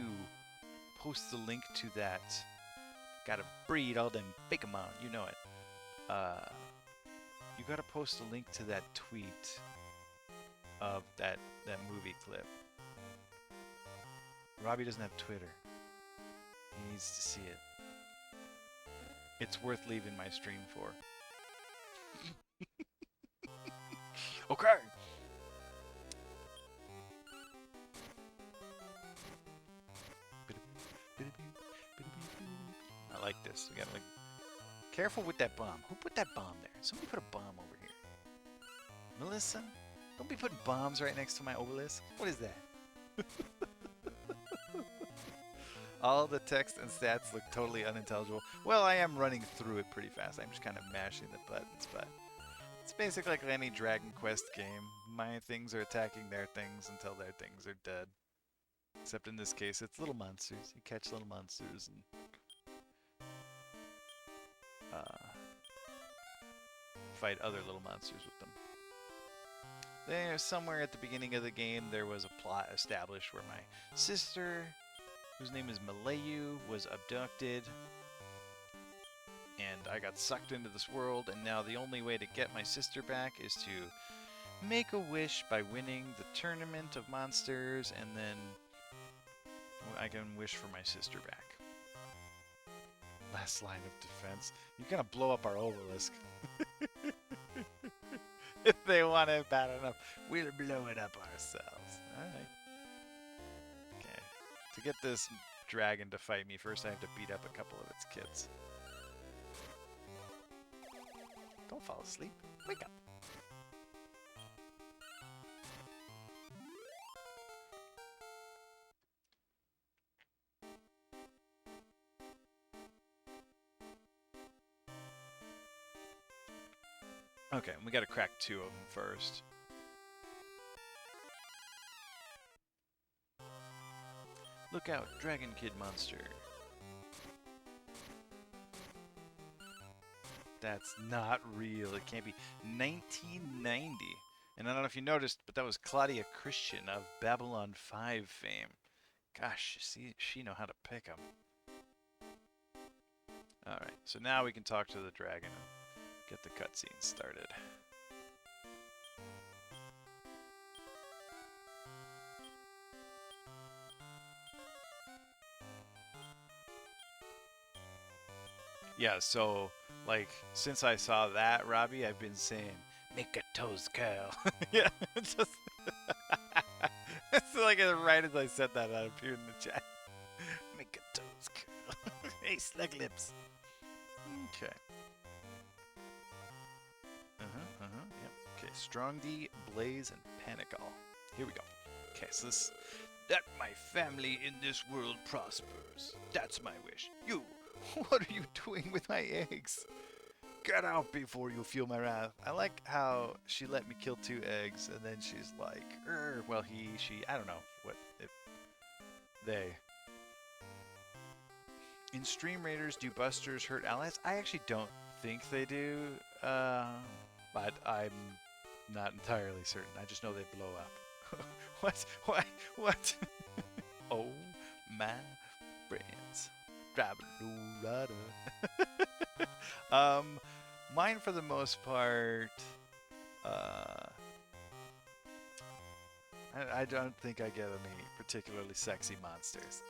post the link to that. Gotta breed all them Pokemon, you know it. You gotta post a link to that tweet of that movie clip. Robbie doesn't have Twitter. He needs to see it. It's worth leaving my stream for. Okay. I like this. We gotta like careful with that bomb. Who put that bomb there? Somebody put a bomb over here. Melissa? Don't be putting bombs right next to my obelisk. What is that? All the text and stats look totally unintelligible. Well, I am running through it pretty fast. I'm just kind of mashing the buttons, but it's basically like any Dragon Quest game. My things are attacking their things until their things are dead. Except in this case, it's little monsters. You catch little monsters and fight other little monsters with them. There, somewhere at the beginning of the game, there was a plot established where my sister, whose name is Malayu, was abducted. and I got sucked into this world, and now the only way to get my sister back is to make a wish by winning the tournament of monsters, and then I can wish for my sister back. Last line of defense. You're gonna blow up our obelisk. If they want it bad enough, we'll blow it up ourselves. Alright. Okay. To get this dragon to fight me, first I have to beat up a couple of its kids. Don't fall asleep. Wake up. Okay, we gotta crack 2 of them first. Look out, Dragon Kid monster. That's not real. It can't be. 1990. And I don't know if you noticed, but that was Claudia Christian of Babylon 5 fame. Gosh, see, she know how to pick 'em. Alright, so now we can talk to the dragon and get the cutscene started. Yeah, so, like, since I saw that, Robbie, I've been saying, make a toes curl. Yeah, it's just... it's like right as I said that, that appeared in the chat. Make a toes curl. Hey, slug lips. Okay. Yep. Okay, Strong D, Blaze, and Panical. Here we go. Okay, so this... That my family in this world prospers. That's my wish. You! What are you doing with my eggs? Get out before you feel my wrath. I like how she let me kill 2 eggs, and then she's like, well, he, she, I don't know what, they. In Stream Raiders, do busters hurt allies? I actually don't think they do, but I'm not entirely certain. I just know they blow up. What? Why? What? Oh my brains. Mine for the most part, I don't think I get any particularly sexy monsters.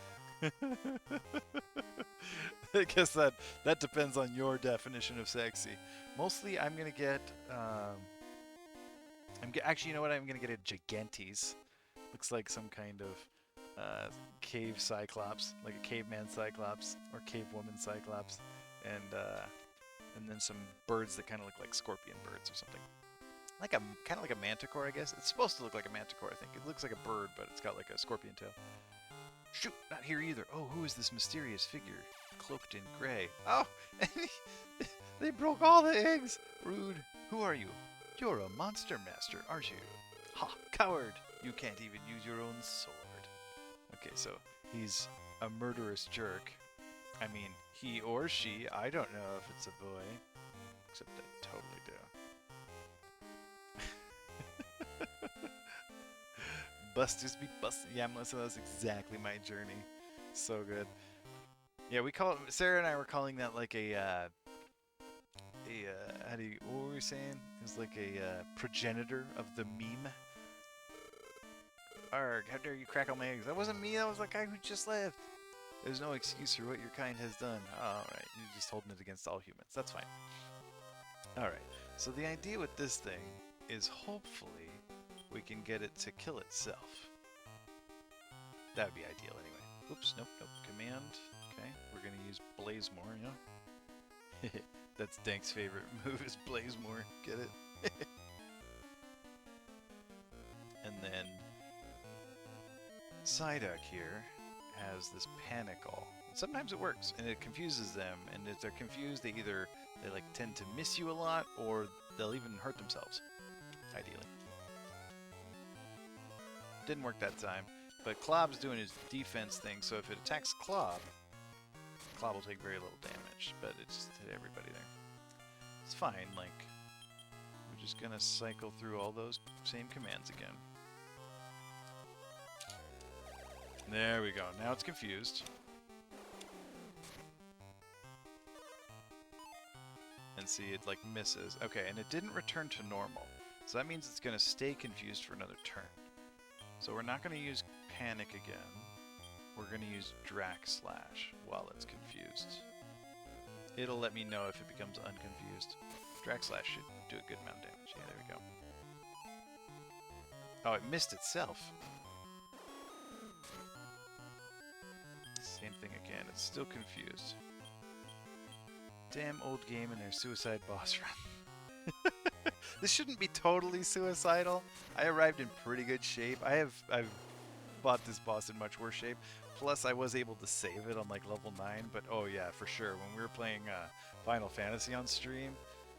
I guess that depends on your definition of sexy. Mostly I'm gonna get, actually, you know what, I'm gonna get a Gigantes. Looks like some kind of cave cyclops, like a caveman cyclops or cavewoman cyclops, and then some birds that kind of look like scorpion birds or something. Like a kind of like a manticore, I guess. It's supposed to look like a manticore, I think. It looks like a bird, but it's got like a scorpion tail. Shoot, not here either. Oh, who is this mysterious figure, cloaked in gray? Oh, they broke all the eggs. Rude. Who are you? You're a monster master, aren't you? Ha, coward. You can't even use your own sword. Okay, so he's a murderous jerk. I mean, he or she, I don't know if it's a boy. Except I totally do. Busters be busting. Yeah, Melissa, that's exactly my journey. So good. Yeah, we call it, Sarah and I were calling that like what were we saying? It was like a progenitor of the meme. Arg, how dare you crack all my eggs? That wasn't me, that was the guy who just left. There's no excuse for what your kind has done. Alright, you're just holding it against all humans. That's fine. Alright, so the idea with this thing is hopefully we can get it to kill itself. That would be ideal anyway. Oops, nope. Command. Okay, we're going to use Blazemore, yeah? That's Dank's favorite move is Blazemore. Get it? And then Psyduck here has this Panical. Sometimes it works, and it confuses them, and if they're confused, they like tend to miss you a lot, or they'll even hurt themselves, ideally. Didn't work that time, but Clob's doing his defense thing, so if it attacks Clob, Clob will take very little damage, but it just hit everybody there. It's fine, like, we're just gonna cycle through all those same commands again. There we go. Now it's confused. and see it like misses. Okay, and it didn't return to normal. So that means it's going to stay confused for another turn. So we're not going to use Panic again. We're going to use Drac Slash while it's confused. It'll let me know if it becomes unconfused. Drac Slash should do a good amount of damage. Yeah, there we go. Oh, it missed itself. Same thing again. It's still confused. Damn old game and their suicide boss run. This shouldn't be totally suicidal. I arrived in pretty good shape. I've fought this boss in much worse shape. Plus, I was able to save it on like level 9. But oh yeah, for sure. When we were playing Final Fantasy on stream,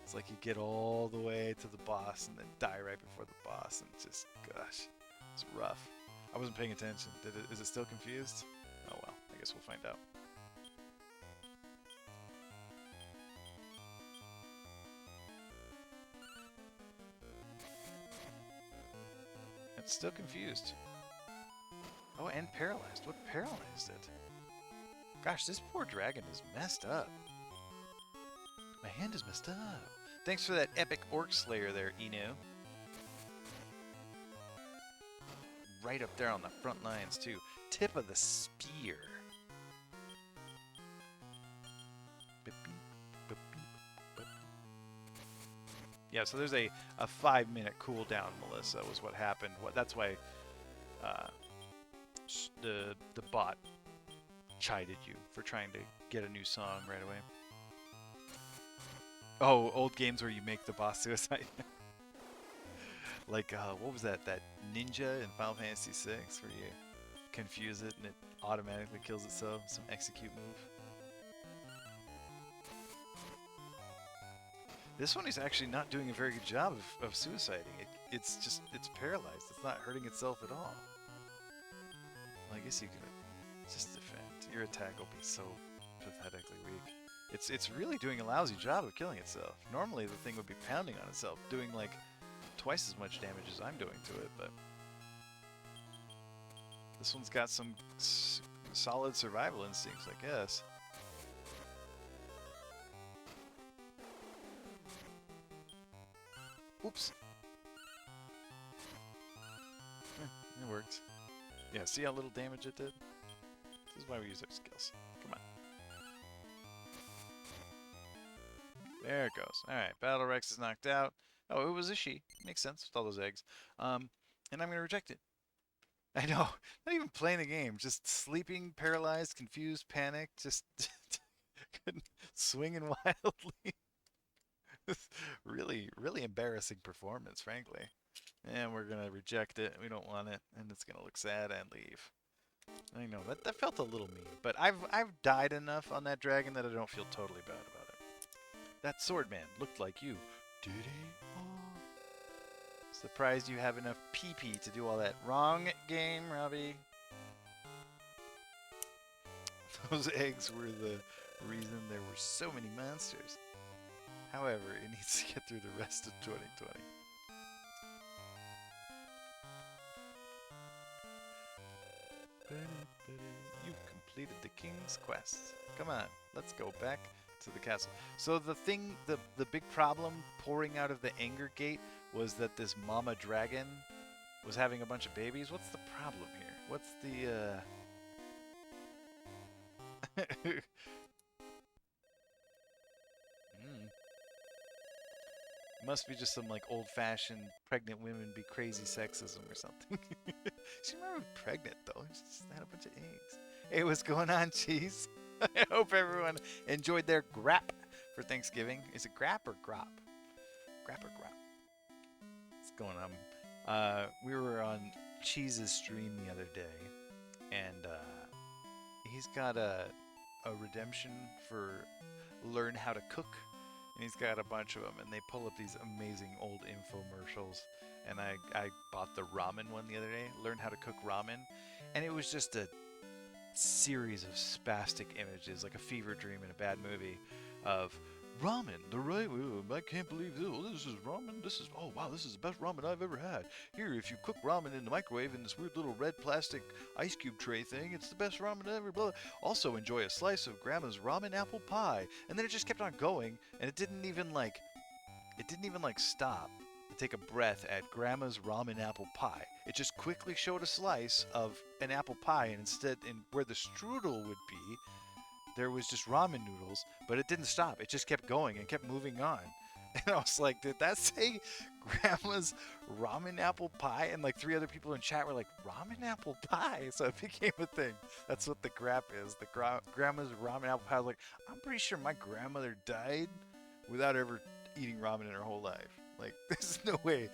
it's like you get all the way to the boss and then die right before the boss, and just gosh, it's rough. I wasn't paying attention. Is it still confused? Oh well, I guess we'll find out. It's still confused. Oh, and paralyzed. What paralyzed it? Gosh, this poor dragon is messed up. My hand is messed up. Thanks for that epic orc slayer there, Inu. Right up there on the front lines, too. Tip of the spear. Yeah, so there's a 5-minute cooldown, Melissa, was what happened. That's why the bot chided you for trying to get a new song right away. Oh, old games where you make the boss suicide. Like, what was that? That ninja in Final Fantasy VI where you confuse it and it automatically kills itself. Some execute move. This one is actually not doing a very good job of suiciding. It's paralyzed. It's not hurting itself at all. Well, I guess you could just defend. Your attack will be so pathetically weak. It's really doing a lousy job of killing itself. Normally the thing would be pounding on itself, doing like twice as much damage as I'm doing to it, but this one's got some solid survival instincts, I guess. Oops. It worked. Yeah, see how little damage it did? This is why we use our skills. Come on. There it goes. Alright, Battle Rex is knocked out. Oh, it was a she. Makes sense with all those eggs. And I'm going to reject it. I know. Not even playing the game. Just sleeping, paralyzed, confused, panicked. Just swinging wildly. Really, really embarrassing performance, frankly. And we're going to reject it. We don't want it. And it's going to look sad and leave. I know. That felt a little mean. But I've died enough on that dragon that I don't feel totally bad about it. That sword man looked like you. Did he? Oh. Surprised you have enough PP to do all that. Wrong game, Robbie. Those eggs were the reason there were so many monsters. However, it needs to get through the rest of 2020. You've completed the king's quest. Come on, let's go back to the castle. So the thing, the big problem pouring out of the anger gate was that this mama dragon was having a bunch of babies. What's the problem here? What's the Must be just some like old-fashioned pregnant women be crazy sexism or something. She might be pregnant though. She just had a bunch of eggs. Hey, what's going on, cheese? I hope everyone enjoyed their grap for Thanksgiving. Is it grap or grop? Grap or grop? What's going on? We were on Cheese's stream the other day, and he's got a redemption for learn how to cook. And he's got a bunch of them, and they pull up these amazing old infomercials. And I bought the ramen one the other day, learned how to cook ramen, and it was just a series of spastic images, like a fever dream in a bad movie, of Ramen, the right. I can't believe this. Oh, this is ramen. This is, oh wow, this is the best ramen I've ever had. Here, if you cook ramen in the microwave in this weird little red plastic ice cube tray thing, it's the best ramen ever. Blah. Also, enjoy a slice of Grandma's ramen apple pie. And then it just kept on going, and it didn't even like stop to take a breath at Grandma's ramen apple pie. It just quickly showed a slice of an apple pie, and instead, in where the strudel would be, there was just ramen noodles, but it didn't stop. It just kept going and kept moving on. And I was like, did that say Grandma's ramen apple pie? And like 3 other people in chat were like, ramen apple pie? So it became a thing. That's what the grap is. The Grandma's ramen apple pie. I was like, I'm pretty sure my grandmother died without ever eating ramen in her whole life. Like, there's no way.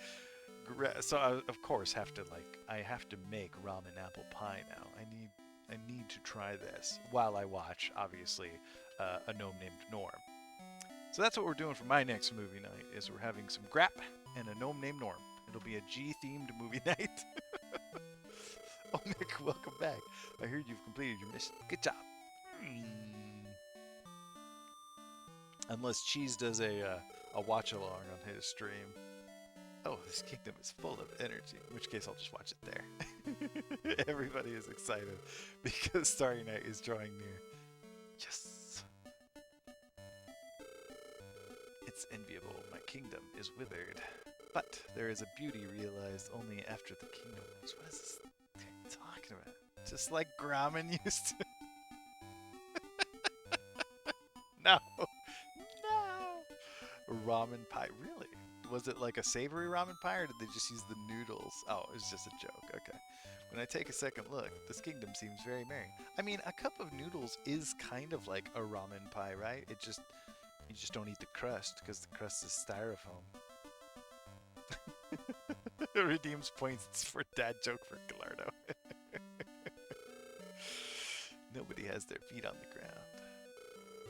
So I, of course, I have to make ramen apple pie now. I need to try this while I watch, obviously, a gnome named Norm. So that's what we're doing for my next movie night, is we're having some grap and a gnome named Norm. It'll be a G-themed movie night. Oh, Nick, welcome back. I heard you've completed your mission. Good job. Unless Cheese does a watch-along on his stream. Oh, this kingdom is full of energy, in which case I'll just watch it there. Everybody is excited because Starry Night is drawing near. Yes! It's enviable, my kingdom is withered. But there is a beauty realized only after the kingdom ends. What is this talking about? Just like Grauman used to. No! No! Ramen pie, really? Was it like a savory ramen pie, or did they just use the noodles? Oh, it was just a joke. Okay. When I take a second look, this kingdom seems very merry. I mean, a cup of noodles is kind of like a ramen pie, right? You just don't eat the crust because the crust is styrofoam. Redeems points for dad joke for Gallardo. Nobody has their feet on the ground.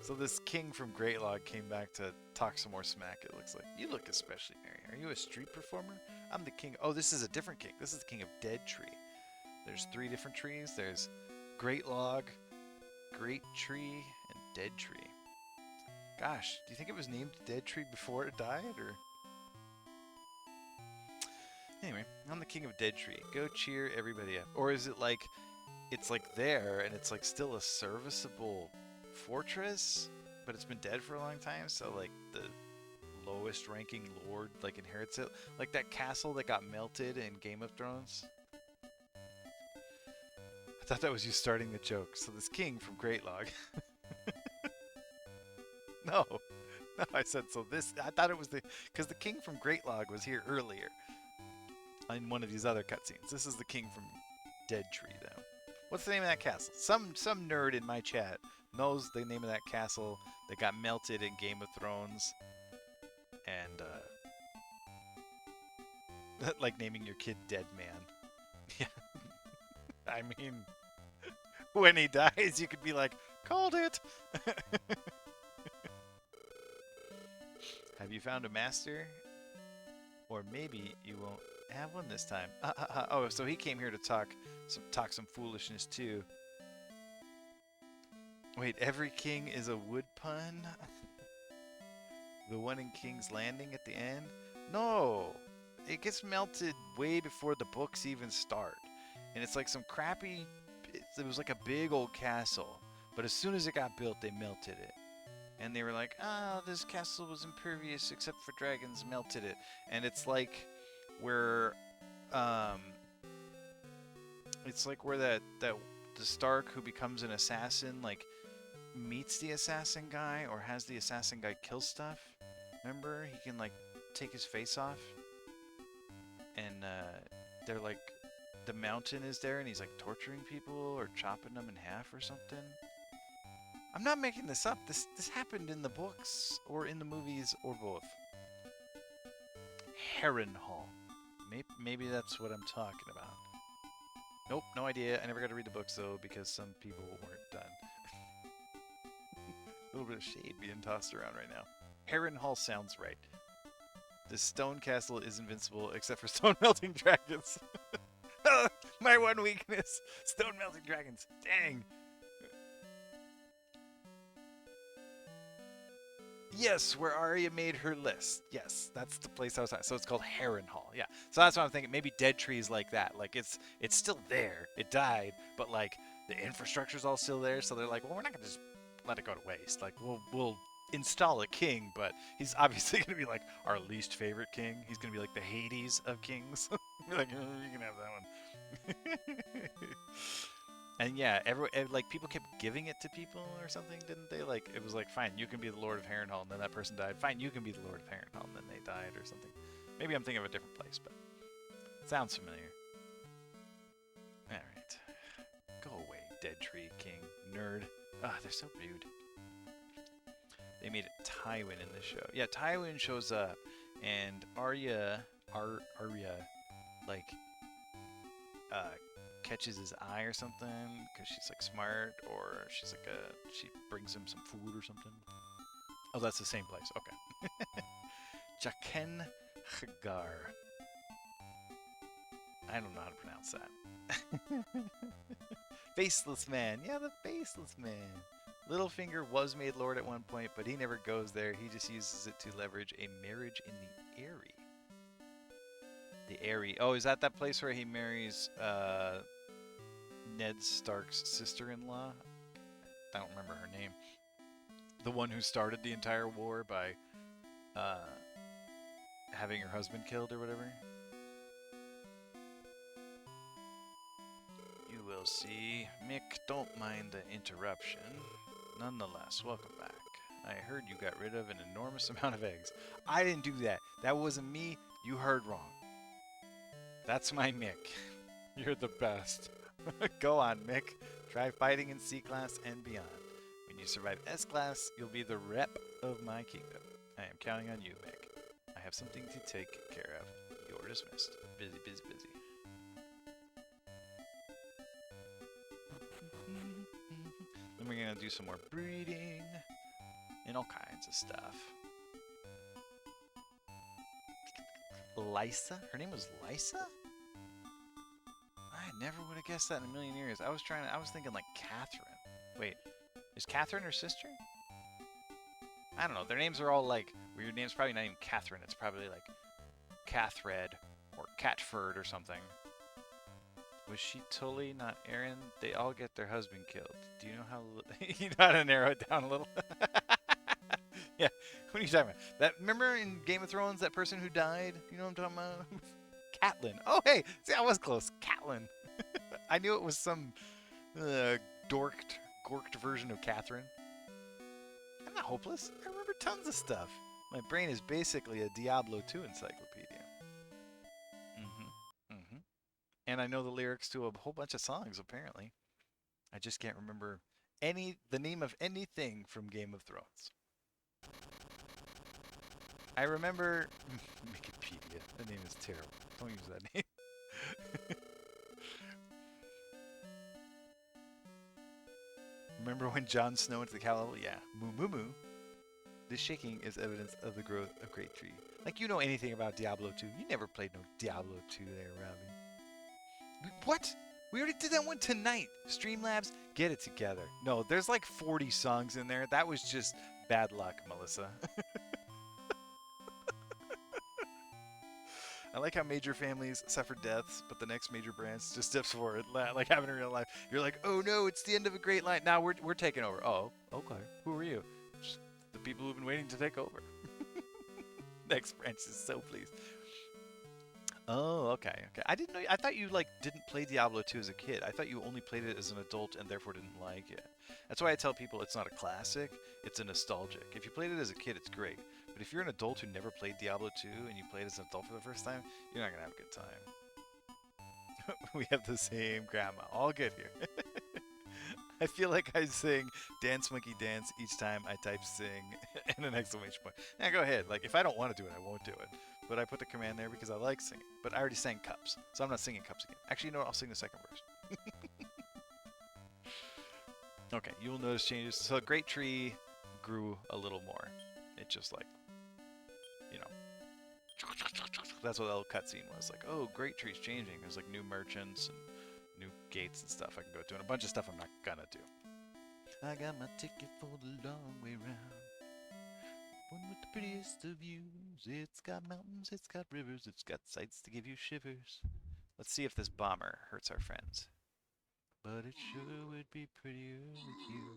So this king from Great Log came back to talk some more smack, it looks like. You look especially merry. Are you a street performer? I'm the king. Oh, this is a different king. This is the king of Dead Tree. There's 3 different trees. There's Great Log, Great Tree, and Dead Tree. Gosh, do you think it was named Dead Tree before it died, or? Anyway, I'm the king of Dead Tree. Go cheer everybody up. Or is it like, it's like there, and it's like still a serviceable fortress, but it's been dead for a long time, so like the lowest ranking lord like inherits it, like that castle that got melted in Game of Thrones. I thought that was you starting the joke. So this king from Great Log. No, I said so. This, I thought it was because the king from Great Log was here earlier in one of these other cutscenes. This is the king from Dead Tree, though. What's the name of that castle? Some nerd in my chat knows the name of that castle that got melted in Game of Thrones. And, like naming your kid Dead Man. Yeah. I mean, when he dies, you could be like, called it! Have you found a master? Or maybe you won't have one this time. Oh, so he came here to talk some foolishness too. Wait, every king is a wood pun? The one in King's Landing at the end? No! It gets melted way before the books even start. And it's like some crappy... It was like a big old castle. But as soon as it got built, they melted it. And they were like, oh, this castle was impervious except for dragons, melted it. And it's like where... it's like where the Stark who becomes an assassin, like, meets the assassin guy or has the assassin guy kill stuff. Remember? He can, like, take his face off. And, they're like, the mountain is there and he's, like, torturing people or chopping them in half or something. I'm not making this up. This happened in the books or in the movies or both. Harrenhal. Maybe that's what I'm talking about. Nope, no idea. I never got to read the books, though, because some people weren't done. A little bit of shade being tossed around right now. Harrenhal sounds right. This stone castle is invincible, except for stone melting dragons. My one weakness. Stone melting dragons. Dang. Yes, where Arya made her list. Yes, that's the place I was at. So it's called Harrenhal. Yeah. So that's what I'm thinking. Maybe Dead Tree's like that. Like it's still there. It died, but like the infrastructure's all still there. So they're like, well, we're not gonna just let it go to waste. Like we'll install a king, but he's obviously gonna be like our least favorite king. He's gonna be like the Hades of kings. We're like, oh, you can have that one. And yeah, like people kept giving it to people or something, didn't they? Like it was like, fine, you can be the Lord of Harrenhal, and then that person died. Fine, you can be the Lord of Harrenhal, and then they died or something. Maybe I'm thinking of a different place, but it sounds familiar. All right, go away, Dead Tree King nerd. Ah, they're so rude. They made it Tywin in the show. Yeah, Tywin shows up, and Arya, like uh, catches his eye or something because she's like smart, or she brings him some food or something. Oh, that's the same place. Okay. Jaqen Hagar. I don't know how to pronounce that. Faceless man. Yeah, the faceless man. Littlefinger was made lord at one point, but he never goes there. He just uses it to leverage a marriage in the Eyrie. The Eyrie. Oh, is that place where he marries Ned Stark's sister-in-law? I don't remember her name. The one who started the entire war by uh, having her husband killed or whatever. You will see. Mick, don't mind the interruption. Nonetheless, welcome back. I heard you got rid of an enormous amount of eggs. I didn't do that. That wasn't me. You heard wrong. That's my Mick. You're the best. Go on, Mick. Try fighting in C-Class and beyond. When you survive S-Class, you'll be the rep of my kingdom. I am counting on you, Mick. I have something to take care of. You're dismissed. Busy, busy, busy. Then we're gonna do some more breeding and all kinds of stuff. Lysa? Her name was Lysa? I never would have guessed that in a million years. I was thinking like Catherine. Wait, is Catherine her sister? I don't know. Their names are all like weird names. Probably not even Catherine. It's probably like Cathred or Catford or something. Was she Tully, not Aaron? They all get their husband killed. Do you know how... you know how to narrow it down a little? Yeah. What are you talking about? Remember in Game of Thrones, that person who died? You know what I'm talking about? Catelyn. Oh, hey. See, I was close. Catelyn. I knew it was some gorked version of Catherine. I'm not hopeless. I remember tons of stuff. My brain is basically a Diablo 2 encyclopedia. And I know the lyrics to a whole bunch of songs, apparently. I just can't remember the name of anything from Game of Thrones. I remember Wikipedia. The name is terrible. Don't use that name. Remember when Jon Snow went to the castle? Yeah. Moo moo moo. This shaking is evidence of the growth of Great Tree. Like you know anything about Diablo 2. You never played no Diablo 2 there, Robbie. What? We already did that one tonight. Streamlabs, get it together. No, there's like 40 songs in there. That was just bad luck, Melissa. I like how major families suffer deaths, but the next major branch just steps forward, like having in real life. You're like, oh no, it's the end of a great line. Now we're taking over. Oh, okay. Who are you? Just the people who've been waiting to take over. Next branch is so pleased. Oh, okay. I didn't know. I thought you like didn't play Diablo 2 as a kid. I thought you only played it as an adult and therefore didn't like it. That's why I tell people it's not a classic. It's a nostalgic. If you played it as a kid, it's great. But if you're an adult who never played Diablo 2 and you played as an adult for the first time, you're not gonna have a good time. We have the same grandma. All good here. I feel like I sing Dance Monkey Dance each time I type sing and an exclamation point. Now go ahead. Like if I don't want to do it, I won't do it. But I put the command there because I like singing. But I already sang Cups, so I'm not singing Cups again. Actually, you know what? I'll sing the second verse. Okay, you will notice changes. So Great Tree grew a little more. It just like, you know, that's what the little cutscene was. Like, oh, Great Tree's changing. There's like new merchants and new gates and stuff I can go to, and a bunch of stuff I'm not gonna do. I got my ticket for the long way round. One with the prettiest of views. It's got mountains, it's got rivers, it's got sights to give you shivers. Let's see if this bomber hurts our friends. But it sure would be prettier with you.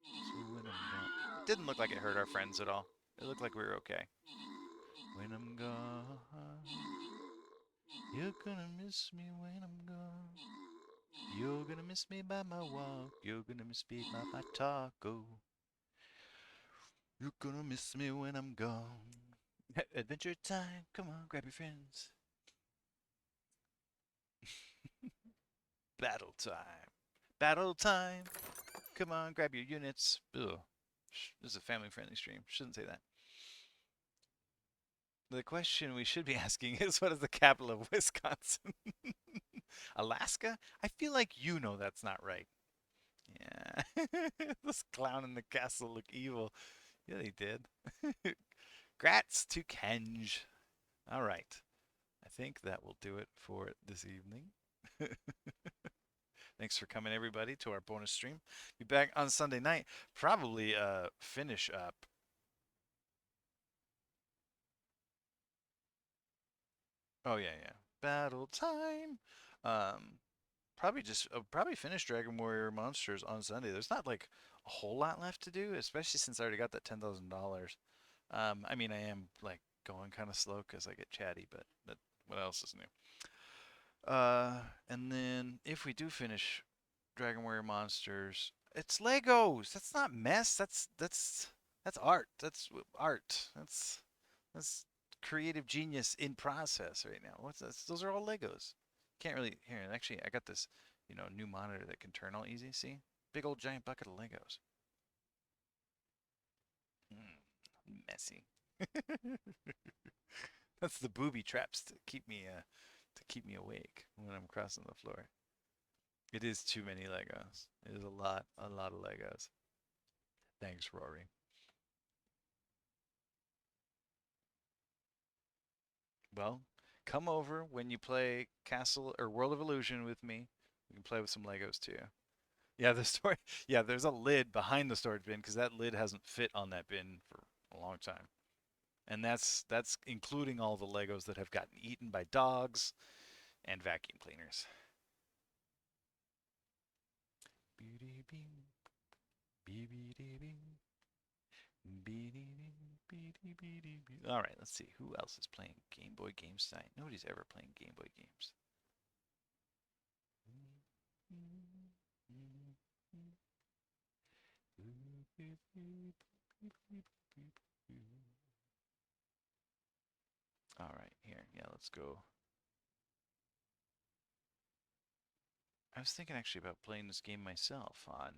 So when I'm gone. It didn't look like it hurt our friends at all. It looked like we were okay. When I'm gone, you're gonna miss me when I'm gone. You're gonna miss me by my walk. You're gonna miss me by my taco. You're gonna miss me when I'm gone. Adventure time. Come on, grab your friends. Battle time. Battle time. Come on, grab your units. Ugh. This is a family-friendly stream. Shouldn't say that. The question we should be asking is, what is the capital of Wisconsin? Alaska? I feel like you know that's not right. Yeah. This clown in the castle look evil. Yeah, they did. Grats to Kenj. All right. I think that will do it for this evening. Thanks for coming, everybody, to our bonus stream. Be back on Sunday night. Probably finish up. Oh yeah, yeah. Battle time. Um, probably finish Dragon Warrior Monsters on Sunday. There's not like a whole lot left to do, especially since I already got that $10,000. I mean, I am like going kind of slow because I get chatty, but what else is new? And then if we do finish Dragon Warrior Monsters, it's Legos. That's not mess. That's art. That's art. That's creative genius in process right now. What's this? Those are all Legos. Can't really here. Actually, I got this, new monitor that can turn all easy. See, big old giant bucket of Legos. Messy. That's the booby traps to keep me awake when I'm crossing the floor. It is too many Legos. It is a lot of Legos. Thanks, Rory. Well, come over when you play Castle or World of Illusion with me. We can play with some Legos too. Yeah, the story. Yeah, there's a lid behind the storage bin because that lid hasn't fit on that bin for a long time, and that's including all the Legos that have gotten eaten by dogs and vacuum cleaners. All right, let's see who else is playing Game Boy games tonight. Nobody's ever playing Game Boy games. All right, here, yeah, let's go. I was thinking actually about playing this game myself on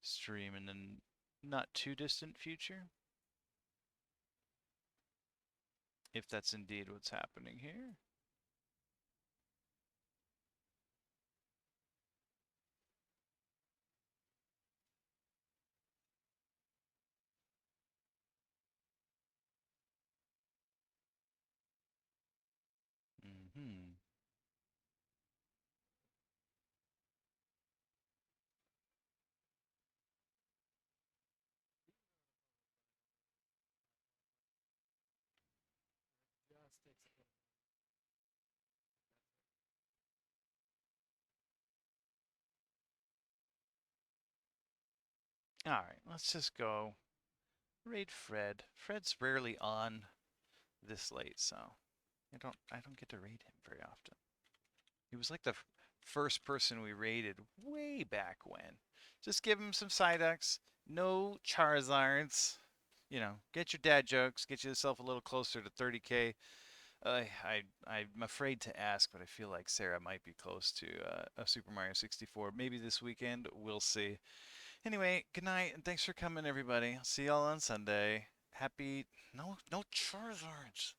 stream in the not too distant future, if that's indeed what's happening here. Mm-hmm. All right, let's just go raid Fred. Fred's rarely on this late, so I don't get to raid him very often. He was like the first person we raided way back when. Just give him some Psyducks, no Charizards. Get your dad jokes, get yourself a little closer to 30K. I'm afraid to ask, but I feel like Sarah might be close to a Super Mario 64. Maybe this weekend. We'll see. Anyway, good night, and thanks for coming, everybody. I'll see y'all on Sunday. Happy. No Charizards.